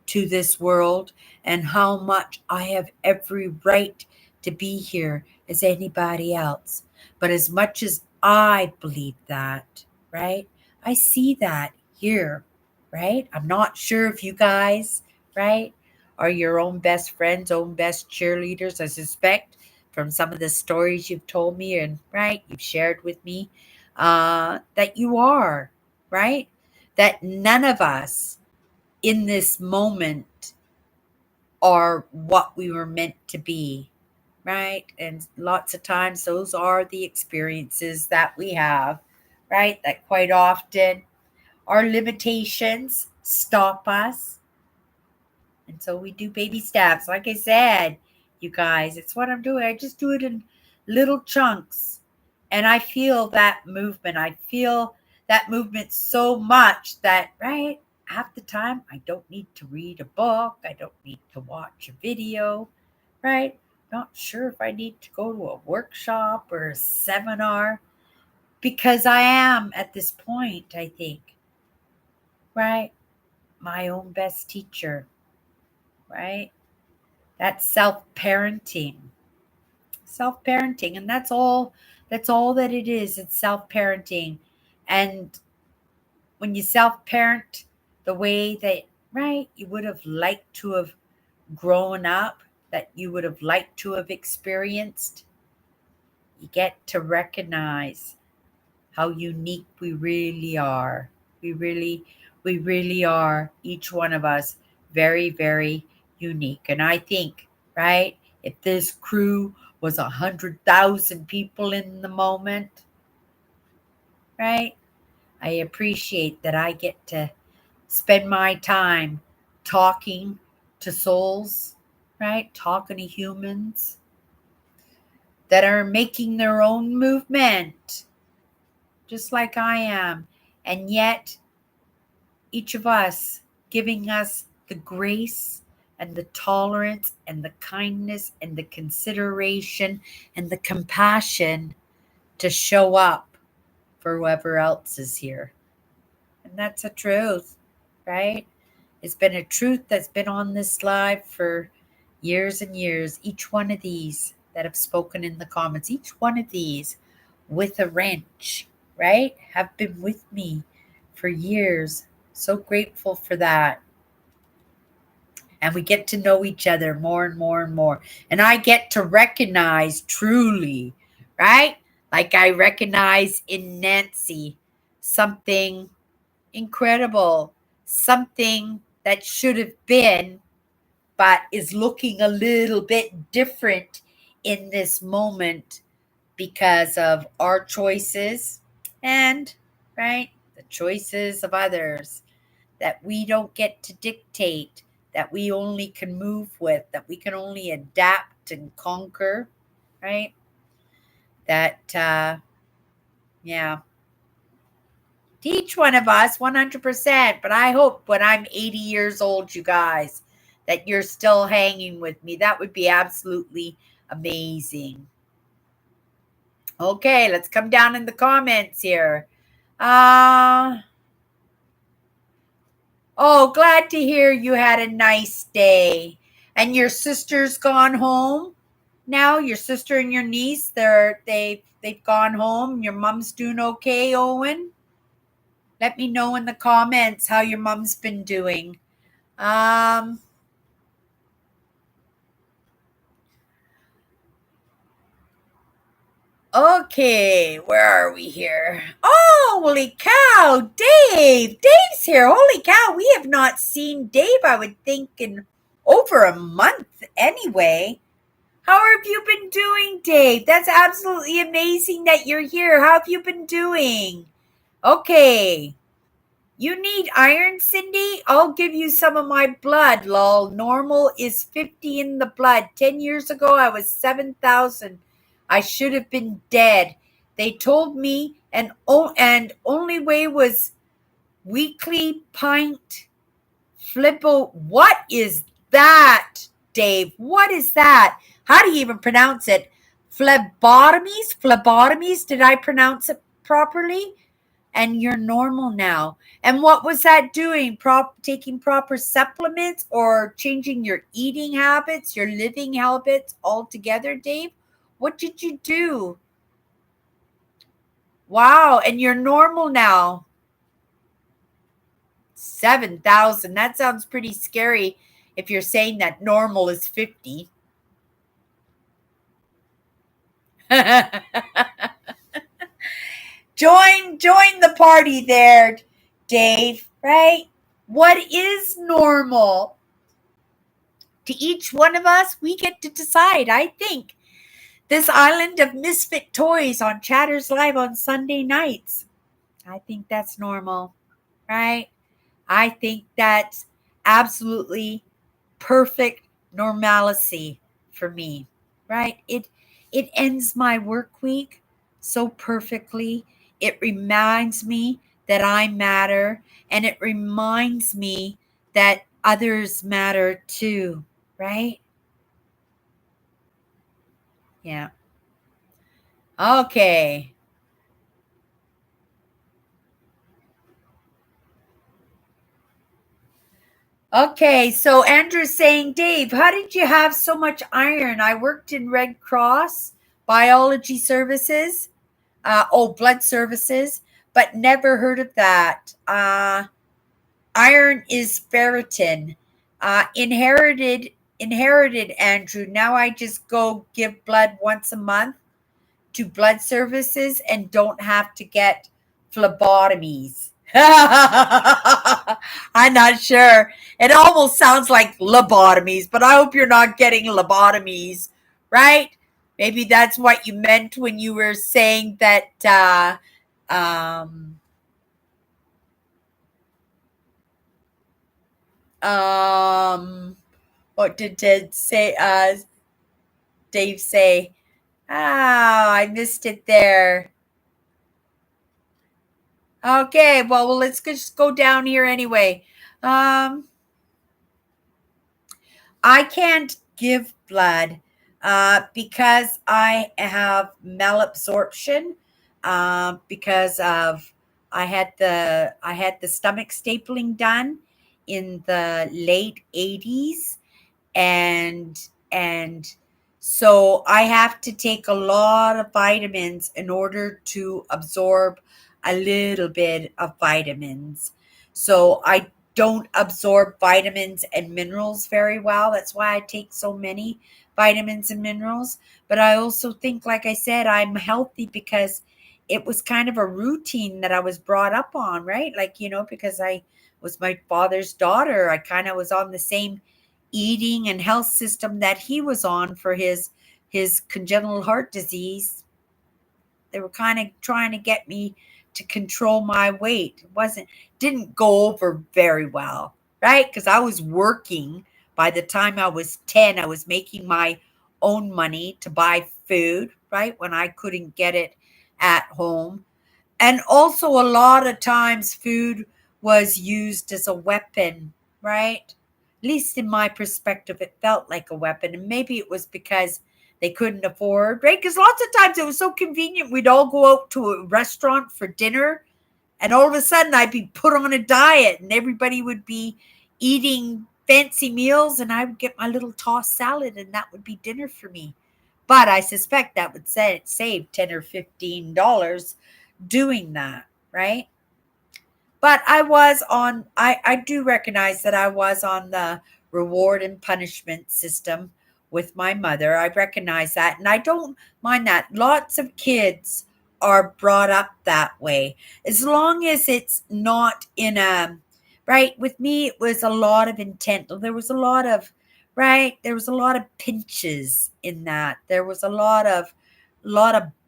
to this world, and how much I have every right to be here as anybody else. But as much as I believe that, right? I see that here, right? I'm not sure if you guys, right, are your own best friends, own best cheerleaders. I suspect from some of the stories you've told me and, right, you've shared with me, that you are, right? That none of us in this moment are what we were meant to be, right? And lots of times those are the experiences that we have, right? That quite often our limitations stop us. And so we do baby steps. Like I said, you guys, it's what I'm doing. I just do it in little chunks. And I feel that movement. I feel that movement so much that, right, half the time I don't need to read a book. I don't need to watch a video, right? Not sure if I need to go to a workshop or a seminar because I am at this point, I think, right? My own best teacher, right? That's self-parenting. Self-parenting, and that's all that it is. It's self-parenting. And when you self-parent the way that, right, you would have liked to have grown up, that you would have liked to have experienced, you get to recognize how unique we really are. We really, we really are, each one of us, very, very unique. And I think, right, if this crew was 100,000 people in the moment, right, I appreciate that I get to spend my time talking to souls, right, talking to humans that are making their own movement, just like I am. And yet, each of us giving us the grace and the tolerance and the kindness and the consideration and the compassion to show up, for whoever else is here. And that's a truth, right? It's been a truth that's been on this live for years and years. Each one of these that have spoken in the comments, each one of these with a wrench, right, have been with me for years. So grateful for that. And we get to know each other more and more and more. And I get to recognize truly, right? Like I recognize in Nancy something incredible, something that should have been, but is looking a little bit different in this moment because of our choices and, right, the choices of others that we don't get to dictate, that we only can move with, that we can only adapt and conquer, right? That, yeah, to each one of us, 100%. But I hope when I'm 80 years old, you guys, that you're still hanging with me. That would be absolutely amazing. Okay, let's come down in the comments here. Oh, glad to hear you had a nice day. And your sister's gone home now? Your sister and your niece, they've gone home. Your mom's doing okay, Owen? Let me know in the comments how your mom's been doing. Okay, where are we here? Oh, holy cow, Dave! Dave's here. Holy cow, we have not seen Dave, I would think, in over a month anyway. How have you been doing, Dave? That's absolutely amazing that you're here. How have you been doing? Okay. You need iron, Cindy? I'll give you some of my blood, lol. Normal is 50 in the blood. 10 years ago, I was 7,000. I should have been dead. They told me, and only way was weekly pint flippo. What is that, Dave? What is that? How do you even pronounce it? Phlebotomies? Phlebotomies? Did I pronounce it properly? And you're normal now. And what was that doing? Taking proper supplements or changing your eating habits, your living habits altogether, Dave? What did you do? Wow, and you're normal now. 7,000. That sounds pretty scary if you're saying that normal is 50. Join the party there, Dave, right? What is normal? To each one of us, we get to decide, I think. This island of misfit toys on Chatters Live on Sunday nights. I think that's normal, right? I think that's absolutely perfect normalcy for me, right? It ends my work week so perfectly. It reminds me that I matter, and it reminds me that others matter too, right? Yeah. Okay. Okay, so Andrew's saying, Dave, how did you have so much iron? I worked in Red Cross biology services, blood services, but never heard of that. Iron is ferritin. Inherited, Andrew. Now I just go give blood once a month to blood services and don't have to get phlebotomies. I'm not sure. It almost sounds like lobotomies, but I hope you're not getting lobotomies, right? Maybe that's what you meant when you were saying that. Um, what did Dave say? Ah, I missed it there. Okay, well, let's just go down here anyway. I can't give blood because I have malabsorption. because of I had the stomach stapling done in the late 80s, and so I have to take a lot of vitamins in order to absorb a little bit of vitamins. So I don't absorb vitamins and minerals very well. That's why I take so many vitamins and minerals. But I also think, like I said, I'm healthy because it was kind of a routine that I was brought up on, right? Like, because I was my father's daughter, I kind of was on the same eating and health system that he was on for his congenital heart disease. They were kind of trying to get me to control my weight. It wasn't didn't go over very well, right? Because I was working. By the time I was 10, I was making my own money to buy food, right? When I couldn't get it at home. And also, a lot of times, food was used as a weapon, right? At least in my perspective, it felt like a weapon. And maybe it was because they couldn't afford, right? Because lots of times it was so convenient. We'd all go out to a restaurant for dinner, and all of a sudden I'd be put on a diet, and everybody would be eating fancy meals, and I would get my little tossed salad, and that would be dinner for me. But I suspect that would save $10 or $15 doing that, right? But I do recognize that I was on the reward and punishment system with my mother. I recognize that. And I don't mind that. Lots of kids are brought up that way. As long as it's not in a, right? With me, it was a lot of intent. There was a lot of, right? There was a lot of pinches in that. There was a lot of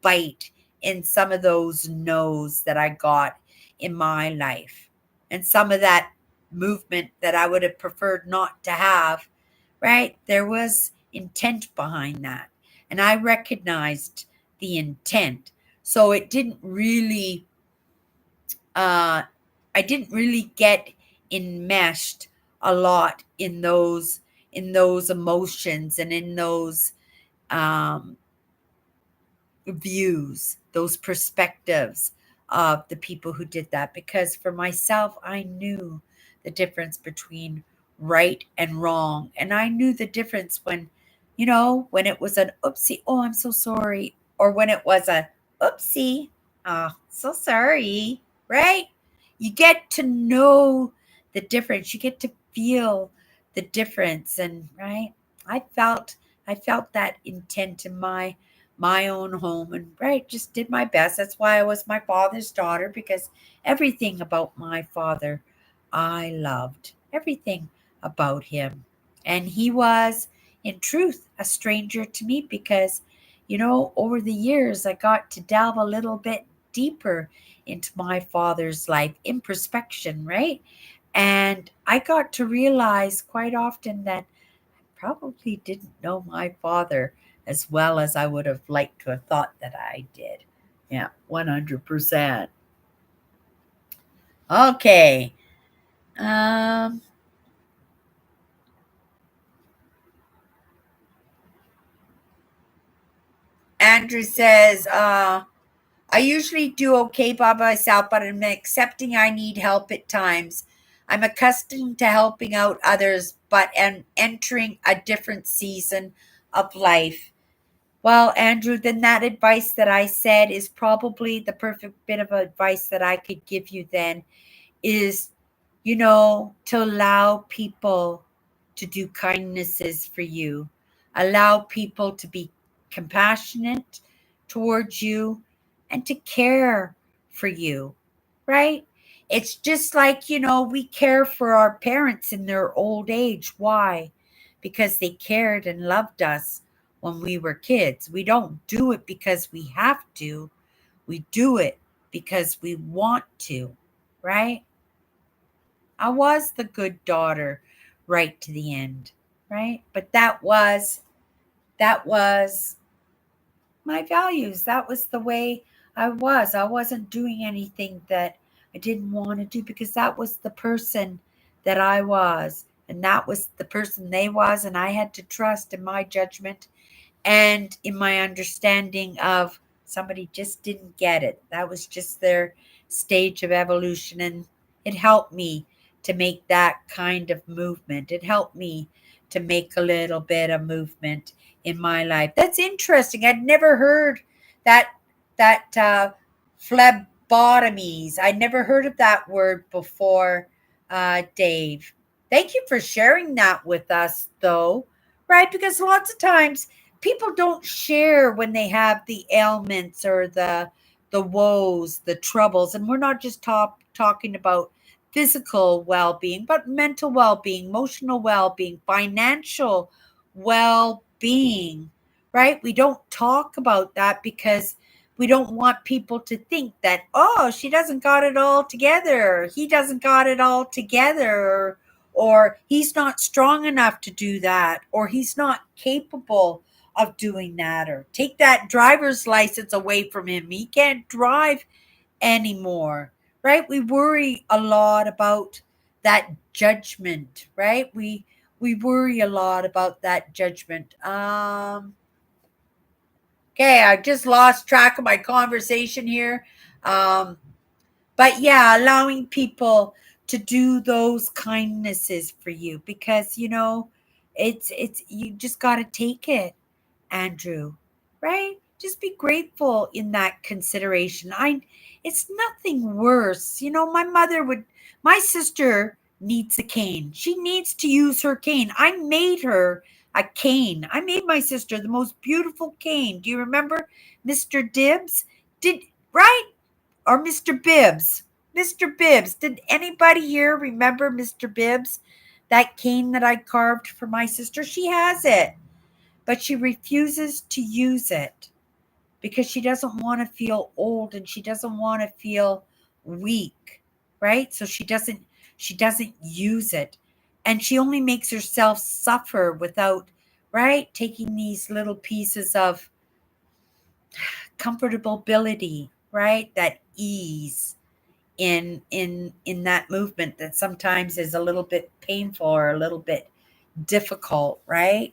bite in some of those no's that I got in my life, and some of that movement that I would have preferred not to have, right? There was intent behind that. And I recognized the intent. So uh, I didn't really get enmeshed a lot in those emotions and in those um, views, those perspectives of the people who did that. Because for myself, I knew the difference between right and wrong. And I knew the difference when it was an oopsie, oh, I'm so sorry, or when it was a oopsie, oh, so sorry, right? You get to know the difference. You get to feel the difference. And right, I felt I felt that intent in my own home, and right, just did my best. That's why I was my father's daughter, because everything about my father I loved, everything about him. And he was in truth a stranger to me, because over the years I got to delve a little bit deeper into my father's life, introspection, right? And I got to realize quite often that probably didn't know my father as well as I would have liked to have thought that I did. Yeah, 100%. Okay. Um, Andrew says, I usually do okay by myself, but I'm accepting I need help at times. I'm accustomed to helping out others, but am entering a different season of life. Well, Andrew, then that advice that I said is probably the perfect bit of advice that I could give you then, is, to allow people to do kindnesses for you, allow people to be compassionate towards you and to care for you, right? It's just like, we care for our parents in their old age. Why? Because they cared and loved us when we were kids. We don't do it because we have to, we do it because we want to, right? I was the good daughter right to the end, right? But that was my values. That was the way I was. I wasn't doing anything that I didn't want to do, because that was the person that I was, and that was the person they was, and I had to trust in my judgment and in my understanding of Somebody just didn't get it. That was just their stage of evolution. And it helped me to make that kind of movement. It helped me to make a little bit of movement in my life. That's interesting. I'd never heard that phlebotomies. I'd never heard of that word before, Dave. Thank you for sharing that with us, though, right? Because lots of times people don't share when they have the ailments or the woes, the troubles, and we're not just talking about physical well-being, but mental well-being, emotional well-being, financial well-being, right? We don't talk about that because we don't want people to think that, oh, she doesn't got it all together, he doesn't got it all together, or he's not strong enough to do that, or he's not capable of doing that, or take that driver's license away from him, he can't drive anymore, right? We worry a lot about that judgment, right? We worry a lot about that judgment. Okay, I just lost track of my conversation here. Um, but yeah, allowing people to do those kindnesses for you, because it's you just got to take it, Andrew, right? Just be grateful in that consideration. It's nothing worse. My sister needs a cane. She needs to use her cane. I made her a cane. I made my sister the most beautiful cane. Do you remember Mr. Dibbs? Did right? Or Mr. Bibbs? Mr. Bibbs. Did anybody here remember Mr. Bibbs? That cane that I carved for my sister? She has it, but she refuses to use it because she doesn't want to feel old and she doesn't want to feel weak, right? So she doesn't use it, and she only makes herself suffer without, right, taking these little pieces of comfortability, right, that ease in that movement that sometimes is a little bit painful or a little bit difficult, right?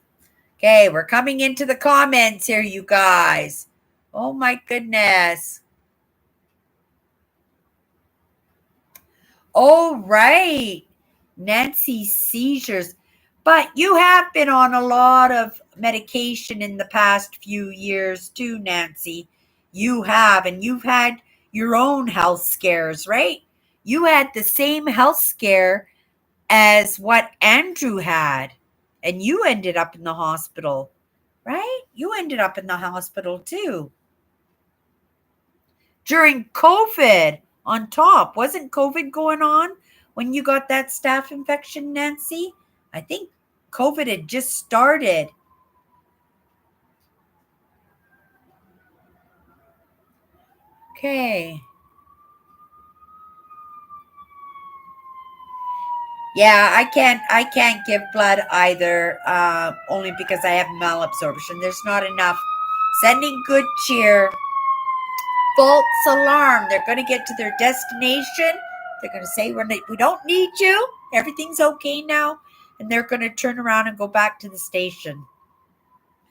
Okay, we're coming into the comments here, you guys. Oh my goodness. Oh, right. Nancy, seizures. But you have been on a lot of medication in the past few years too, Nancy. You have, and you've had your own health scares, right? You had the same health scare as what Andrew had, and you ended up in the hospital, right? You ended up in the hospital too. During COVID, on top. Wasn't COVID going on when you got that staph infection, Nancy? I think COVID had just started. Okay. Yeah, I can't give blood either, only because I have malabsorption. There's not enough. Sending good cheer. False alarm. They're going to get to their destination. They're going to say, we don't need you. Everything's okay now. And they're going to turn around and go back to the station.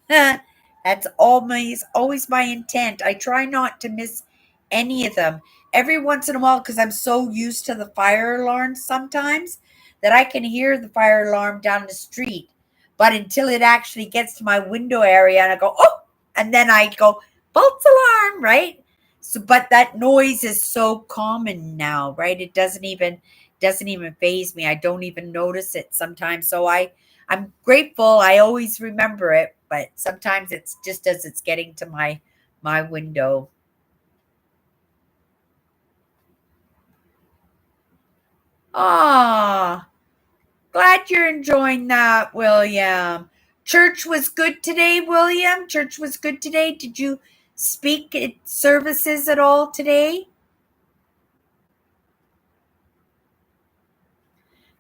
That's always my intent. I try not to miss any of them. Every once in a while, because I'm so used to the fire alarms sometimes, that I can hear the fire alarm down the street. But until it actually gets to my window area and I go, oh, and then I go, false alarm, right? So, but that noise is so common now, right? It doesn't even faze me. I don't even notice it sometimes. So I'm grateful. I always remember it, but sometimes it's just as it's getting to my window. Ah, glad you're enjoying that, William. Church was good today, William. Church was good today. Did you speak at services at all today?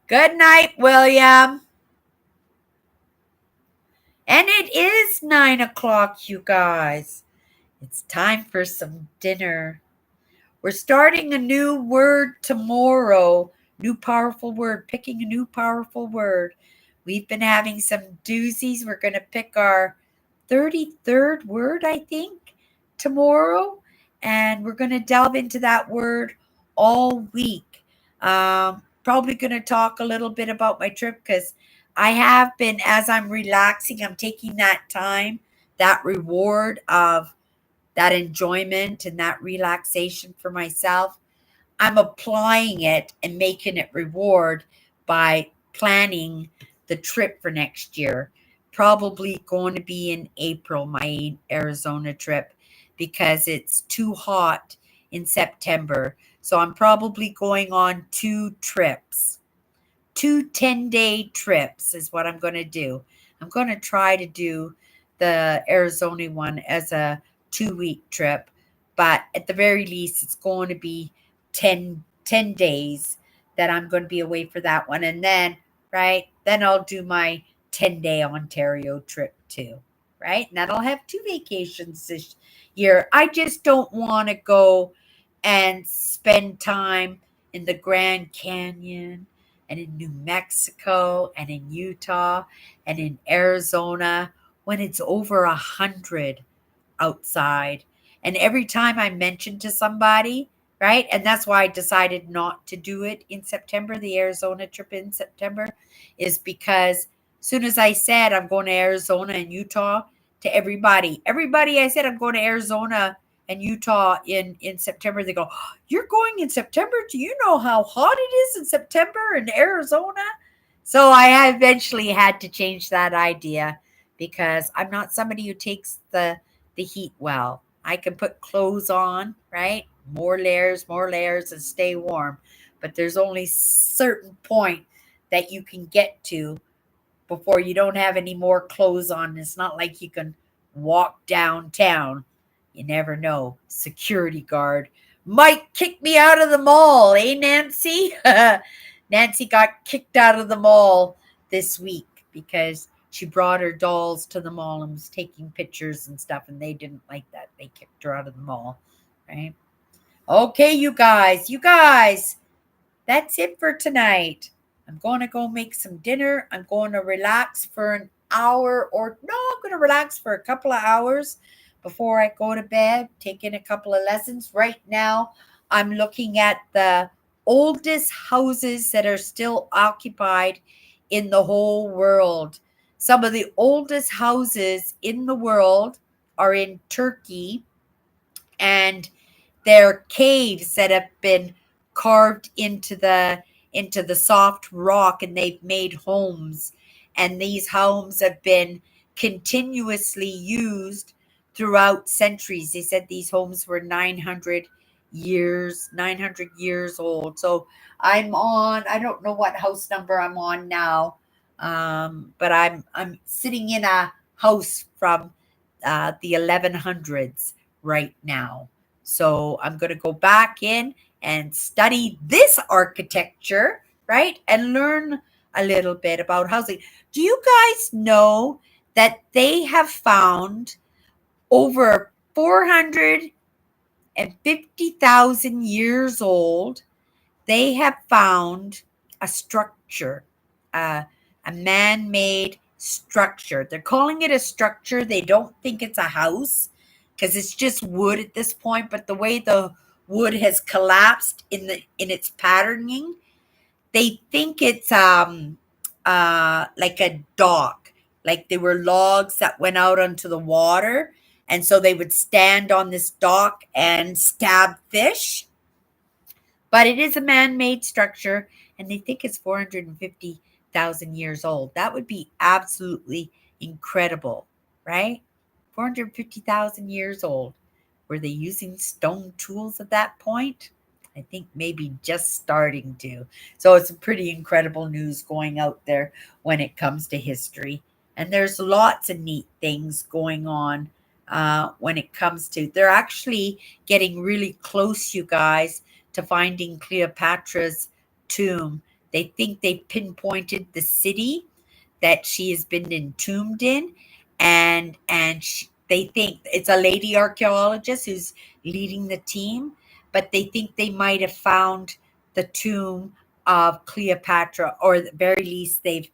Good night, William. And it is 9 o'clock, you guys. It's time for some dinner. We're starting a new word tomorrow. New powerful word. Picking a new powerful word. We've been having some doozies. We're going to pick our 33rd word, I think. tomorrow, and we're going to delve into that word all week. Probably going to talk a little bit about my trip because I have been, as I'm relaxing, I'm taking that time, that reward of that enjoyment and that relaxation for myself. I'm applying it and making it reward by planning the trip for next year. Probably going to be in April, my Arizona trip, because it's too hot in September. So I'm probably going on 2 trips. 2 10-day trips is what I'm going to do. I'm going to try to do the Arizona one as a 2 week trip, but at the very least, it's going to be 10 days that I'm going to be away for that one. And then, right, then I'll do my 10-day Ontario trip too, right? And then I'll have 2 vacations this year. I just don't want to go and spend time in the Grand Canyon and in New Mexico and in Utah and in Arizona when it's over 100 outside. And every time I mention to somebody, right? And that's why I decided not to do it in September, the Arizona trip in September, is because soon as I said I'm going to Arizona and Utah to everybody I said I'm going to Arizona and Utah in September, they go, "Oh, you're going in September? Do you know how hot it is in September in Arizona?" So I eventually had to change that idea because I'm not somebody who takes the heat well. I can put clothes on, right? More layers, and stay warm. But there's only certain point that you can get to before you don't have any more clothes on. It's not like you can walk downtown. You never know. Security guard might kick me out of the mall, eh, Nancy? Nancy got kicked out of the mall this week because she brought her dolls to the mall and was taking pictures and stuff, and they didn't like that. They kicked her out of the mall, right? Okay, you guys, that's it for tonight. I'm going to go make some dinner. I'm going to relax for an hour or no, I'm going to relax for a couple of hours before I go to bed, taking a couple of lessons. Right now, I'm looking at the oldest houses that are still occupied in the whole world. Some of the oldest houses in the world are in Turkey, and they're caves that have been carved into the soft rock, and they've made homes, and these homes have been continuously used throughout centuries. They said these homes were 900 years old. So I don't know what house number I'm on now, but I'm sitting in a house from the 1100s right now. So I'm going to go back in and study this architecture, right? And learn a little bit about housing. Do you guys know that they have found over 450,000 years old? They have found a structure, a man made structure. They're calling it a structure. They don't think it's a house because it's just wood at this point, but the way the wood has collapsed in its patterning, they think it's like a dock, like they were logs that went out onto the water, and so they would stand on this dock and stab fish. But it is a man-made structure, and they think it's 450,000 years old. That would be absolutely incredible, right? 450,000 years old. Were they using stone tools at that point? I think maybe just starting to. So it's some pretty incredible news going out there when it comes to history. And there's lots of neat things going on when it comes to. They're actually getting really close, you guys, to finding Cleopatra's tomb. They think they pinpointed the city that she has been entombed in, and they think it's a lady archaeologist who's leading the team, but they think they might have found the tomb of Cleopatra, or at the very least they've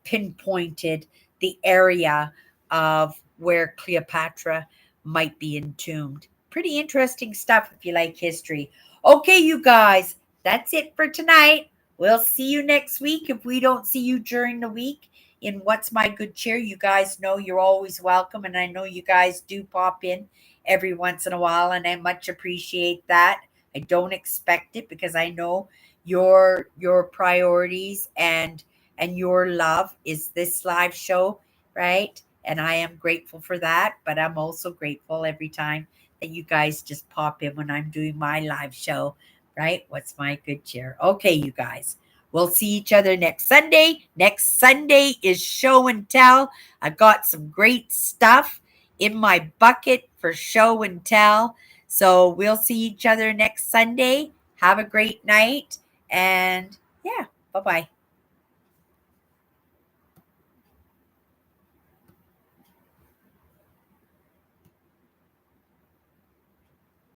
pinpointed the area of where Cleopatra might be entombed. Pretty interesting stuff if you like history. Okay, you guys, that's it for tonight. We'll see you next week if we don't see you during the week in What's My Good Cheer. You guys know you're always welcome, and I know you guys do pop in every once in a while, and I much appreciate that. I don't expect it because I know your priorities and your love is this live show, right? And I am grateful for that, but I'm also grateful every time that you guys just pop in when I'm doing my live show, right? What's my good cheer? Okay, you guys. We'll see each other next Sunday. Next Sunday is show and tell. I got some great stuff in my bucket for show and tell. So we'll see each other next Sunday. Have a great night. And yeah, bye bye.